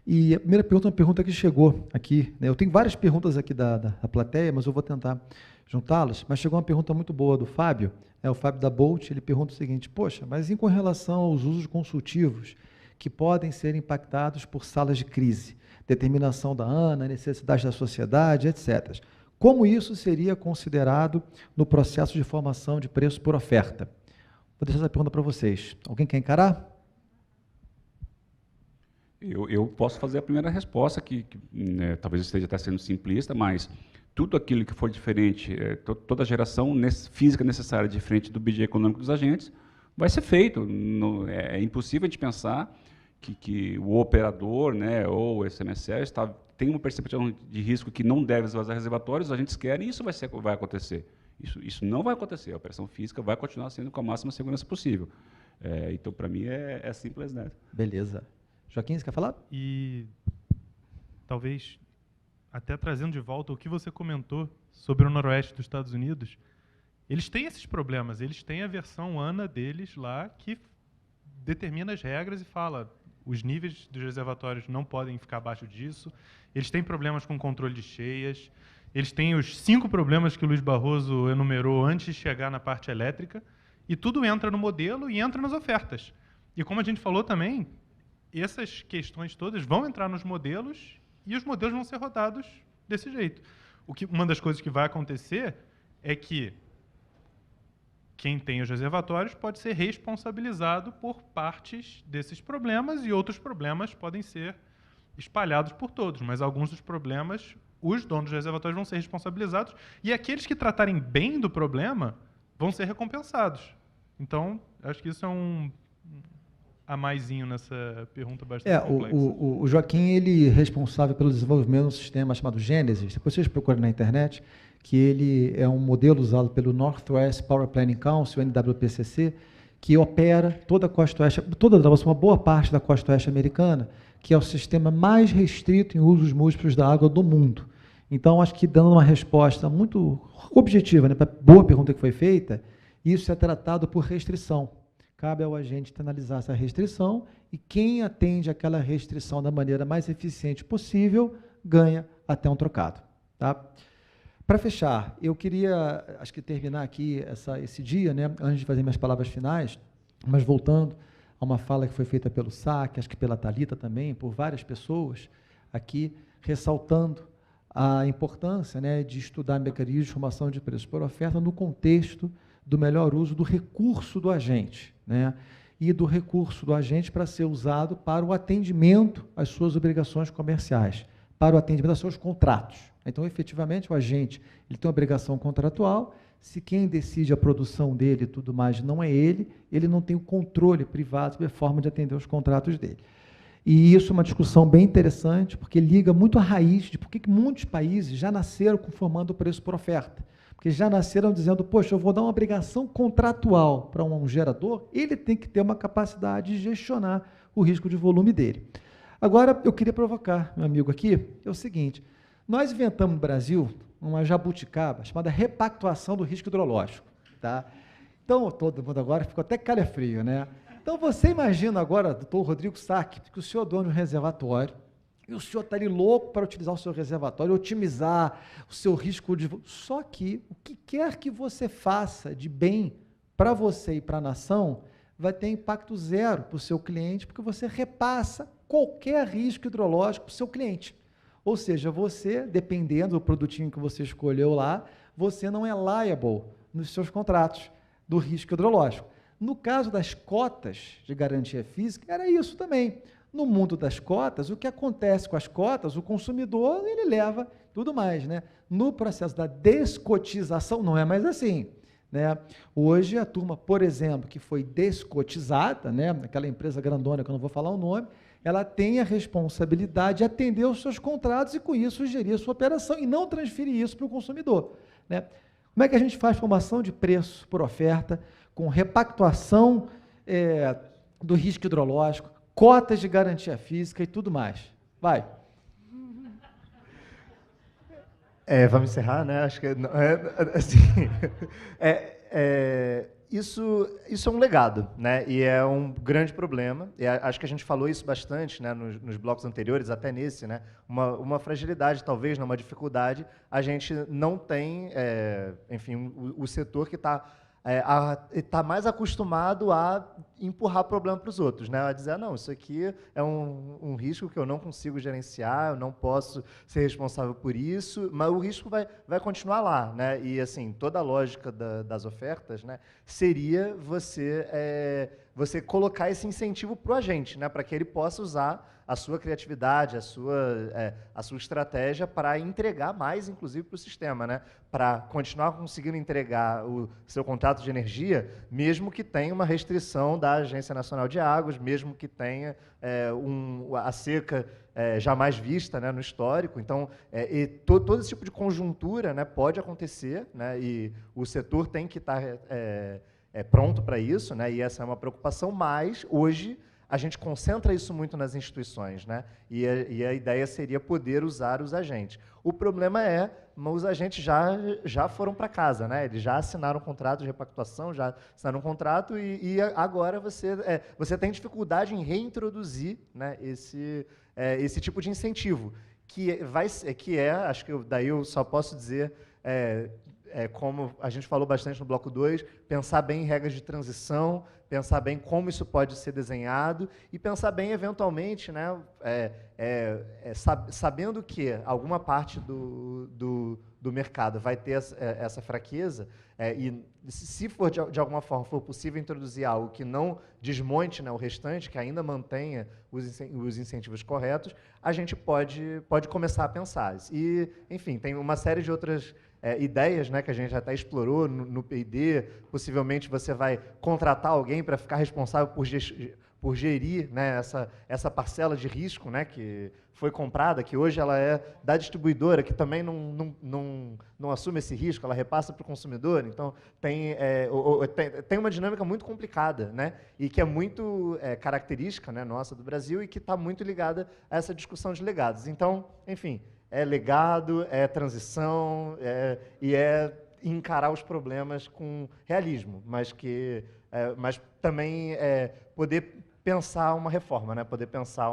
E a primeira pergunta é uma pergunta que chegou aqui, né? Eu tenho várias perguntas aqui da plateia, mas eu vou tentar juntá-las, mas chegou uma pergunta muito boa do Fábio, o Fábio da Bolt, ele pergunta o seguinte: poxa, mas com relação aos usos consultivos que podem ser impactados por salas de crise, determinação da ANA, necessidade da sociedade, etc., como isso seria considerado no processo de formação de preço por oferta? Vou deixar essa pergunta para vocês. Alguém quer encarar? Eu posso fazer a primeira resposta, que né, talvez esteja até sendo simplista, mas tudo aquilo que for diferente, toda a geração física necessária diferente do bid econômico dos agentes, vai ser feito. É impossível a gente pensar que o operador, né, ou o SMSR tem uma percepção de risco que não deve esvaziar reservatórios, os agentes querem, e isso vai acontecer. Isso não vai acontecer. A operação física vai continuar sendo com a máxima segurança possível. Então, para mim, é simples, né? Beleza. Joaquim, você quer falar? E talvez, até trazendo de volta o que você comentou sobre o noroeste dos Estados Unidos, eles têm esses problemas, eles têm a versão ANA deles lá que determina as regras e fala os níveis dos reservatórios não podem ficar abaixo disso, eles têm problemas com controle de cheias, eles têm os 5 problemas que o Luiz Barroso enumerou antes de chegar na parte elétrica, e tudo entra no modelo e entra nas ofertas. E como a gente falou também, essas questões todas vão entrar nos modelos e os modelos vão ser rodados desse jeito. Uma das coisas que vai acontecer é que quem tem os reservatórios pode ser responsabilizado por partes desses problemas e outros problemas podem ser espalhados por todos, mas alguns dos problemas, os donos dos reservatórios vão ser responsabilizados e aqueles que tratarem bem do problema vão ser recompensados. Então, acho que isso é um a maisinho nessa pergunta bastante complexa. O Joaquim, ele é responsável pelo desenvolvimento de um sistema chamado Genesis, depois vocês procuram na internet, que ele é um modelo usado pelo Northwest Power Planning Council, NWPCC, que opera toda a costa oeste, uma boa parte da costa oeste americana, que é o sistema mais restrito em usos múltiplos da água do mundo. Então, acho que dando uma resposta muito objetiva, né, para a boa pergunta que foi feita, isso é tratado por restrição. Cabe ao agente analisar essa restrição e quem atende aquela restrição da maneira mais eficiente possível ganha até um trocado. Tá? Para fechar, eu queria, acho que terminar aqui esse dia, né, antes de fazer minhas palavras finais, mas voltando a uma fala que foi feita pelo SAC, acho que pela Thalita também, por várias pessoas aqui, ressaltando a importância, né, de estudar mecanismos de formação de preços por oferta no contexto do melhor uso do recurso do agente, né? E do recurso do agente para ser usado para o atendimento às suas obrigações comerciais, para o atendimento aos seus contratos. Então, efetivamente, o agente ele tem uma obrigação contratual. Se quem decide a produção dele e tudo mais não é ele não tem o controle privado sobre a forma de atender os contratos dele. E isso é uma discussão bem interessante, porque liga muito à raiz de por que muitos países já nasceram conformando o preço por oferta. Porque já nasceram dizendo, poxa, eu vou dar uma obrigação contratual para um gerador, ele tem que ter uma capacidade de gestionar o risco de volume dele. Agora, eu queria provocar, meu amigo aqui, é o seguinte, nós inventamos no Brasil uma jabuticaba chamada repactuação do risco hidrológico. Tá? Então, todo mundo agora ficou até calefrio, né? Então, você imagina agora, doutor Rodrigo Sack, que o senhor é dono de um reservatório, e o senhor está ali louco para utilizar o seu reservatório, otimizar o seu risco de... Só que, o que quer que você faça de bem para você e para a nação, vai ter impacto zero para o seu cliente, porque você repassa qualquer risco hidrológico para o seu cliente. Ou seja, você, dependendo do produtinho que você escolheu lá, você não é liable nos seus contratos do risco hidrológico. No caso das cotas de garantia física, era isso também. No mundo das cotas, o que acontece com as cotas, o consumidor, ele leva tudo mais, né? No processo da descotização, não é mais assim, né? Hoje, a turma, por exemplo, que foi descotizada, né? Aquela empresa grandona, que eu não vou falar o nome, ela tem a responsabilidade de atender os seus contratos e, com isso, gerir a sua operação e não transferir isso para o consumidor, né? Como é que a gente faz formação de preço por oferta, com repactuação do risco hidrológico, cotas de garantia física e tudo mais? Vai. Vamos encerrar, né? Acho que assim, isso é um legado, né? E é um grande problema. E acho que a gente falou isso bastante, né? Nos blocos anteriores, até nesse, né? Uma fragilidade, talvez, uma dificuldade. A gente não tem, enfim, o setor que está mais acostumado a empurrar problema para os outros, né? A dizer, não, isso aqui é um risco que eu não consigo gerenciar, eu não posso ser responsável por isso, mas o risco vai continuar lá, né? E, assim, toda a lógica das ofertas, né, seria você colocar esse incentivo para o agente, né, para que ele possa usar a sua criatividade, a sua estratégia para entregar mais, inclusive, para o sistema, né? Para continuar conseguindo entregar o seu contrato de energia, mesmo que tenha uma restrição da Agência Nacional de Águas, mesmo que tenha a seca jamais vista, né, no histórico. Então, todo esse tipo de conjuntura, né, pode acontecer, né, e o setor tem que estar pronto para isso, né, e essa é uma preocupação, mas, hoje, a gente concentra isso muito nas instituições, né? E a ideia seria poder usar os agentes. O problema os agentes já foram para casa, né? Eles já assinaram um contrato de repactuação, já assinaram um contrato e agora você tem dificuldade em reintroduzir, né, esse tipo de incentivo, acho que daí eu só posso dizer, como a gente falou bastante no bloco 2, pensar bem em regras de transição, pensar bem como isso pode ser desenhado e pensar bem, eventualmente, né, sabendo que alguma parte do mercado vai ter essa fraqueza, e se for de alguma forma for possível introduzir algo que não desmonte, né, o restante, que ainda mantenha os incentivos corretos, a gente pode começar a pensar. E, enfim, tem uma série de outras ideias, né, que a gente já até explorou no P&D. Possivelmente você vai contratar alguém para ficar responsável por gerir, né, essa parcela de risco, né, que foi comprada, que hoje ela é da distribuidora, que também não assume esse risco, ela repassa para o consumidor. Então, tem uma dinâmica muito complicada, né, e que é muito característica, né, nossa, do Brasil, e que está muito ligada a essa discussão de legados. Então, enfim, é legado, é transição, e encarar os problemas com realismo, mas também poder pensar uma reforma, né? Poder pensar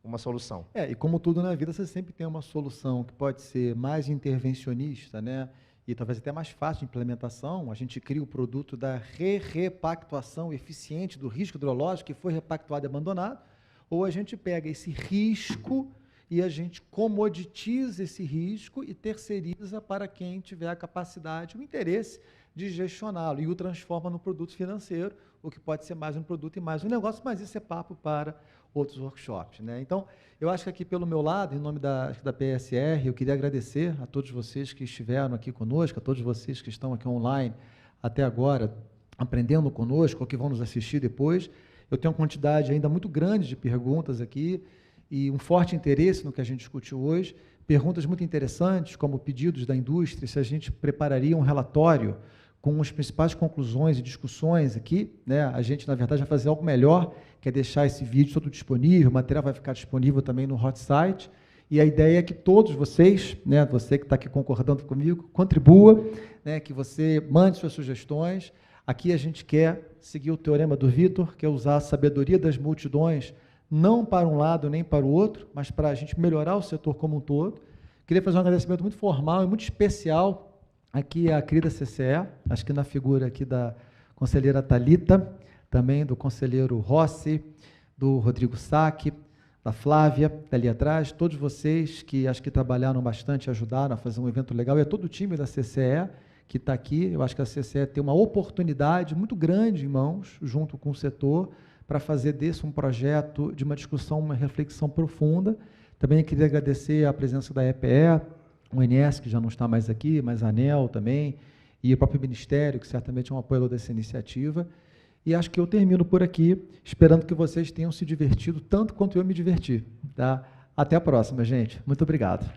uma solução. E como tudo na vida, você sempre tem uma solução que pode ser mais intervencionista, né? E talvez até mais fácil de implementação. A gente cria o produto da repactuação eficiente do risco hidrológico que foi repactuado e abandonado, ou a gente pega esse risco e a gente comoditiza esse risco e terceiriza para quem tiver a capacidade, o interesse de gestioná-lo e o transforma no produto financeiro, o que pode ser mais um produto e mais um negócio, mas isso é papo para outros workshops, né? Então, eu acho que aqui pelo meu lado, em nome da PSR, eu queria agradecer a todos vocês que estiveram aqui conosco, a todos vocês que estão aqui online até agora, aprendendo conosco, ou que vão nos assistir depois. Eu tenho uma quantidade ainda muito grande de perguntas aqui e um forte interesse no que a gente discutiu hoje. Perguntas muito interessantes, como pedidos da indústria, se a gente prepararia um relatório com as principais conclusões e discussões aqui, né? A gente, na verdade, vai fazer algo melhor, que é deixar esse vídeo todo disponível, o material vai ficar disponível também no hot site, e a ideia é que todos vocês, né, você que está aqui concordando comigo, contribua, né, que você mande suas sugestões. Aqui a gente quer seguir o teorema do Vitor, que é usar a sabedoria das multidões, não para um lado nem para o outro, mas para a gente melhorar o setor como um todo. Queria fazer um agradecimento muito formal e muito especial aqui à querida CCE, acho que na figura aqui da conselheira Thalita, também do conselheiro Rossi, do Rodrigo Sack, da Flávia, dali atrás, todos vocês que acho que trabalharam bastante, ajudaram a fazer um evento legal, e a todo o time da CCE que está aqui. Eu acho que a CCE tem uma oportunidade muito grande em mãos, junto com o setor, para fazer desse um projeto de uma discussão, uma reflexão profunda. Também queria agradecer a presença da EPE, o INES, que já não está mais aqui, mas a ANEL também, e o próprio Ministério, que certamente é um apoiador dessa iniciativa. E acho que eu termino por aqui, esperando que vocês tenham se divertido tanto quanto eu me diverti. Tá? Até a próxima, gente. Muito obrigado.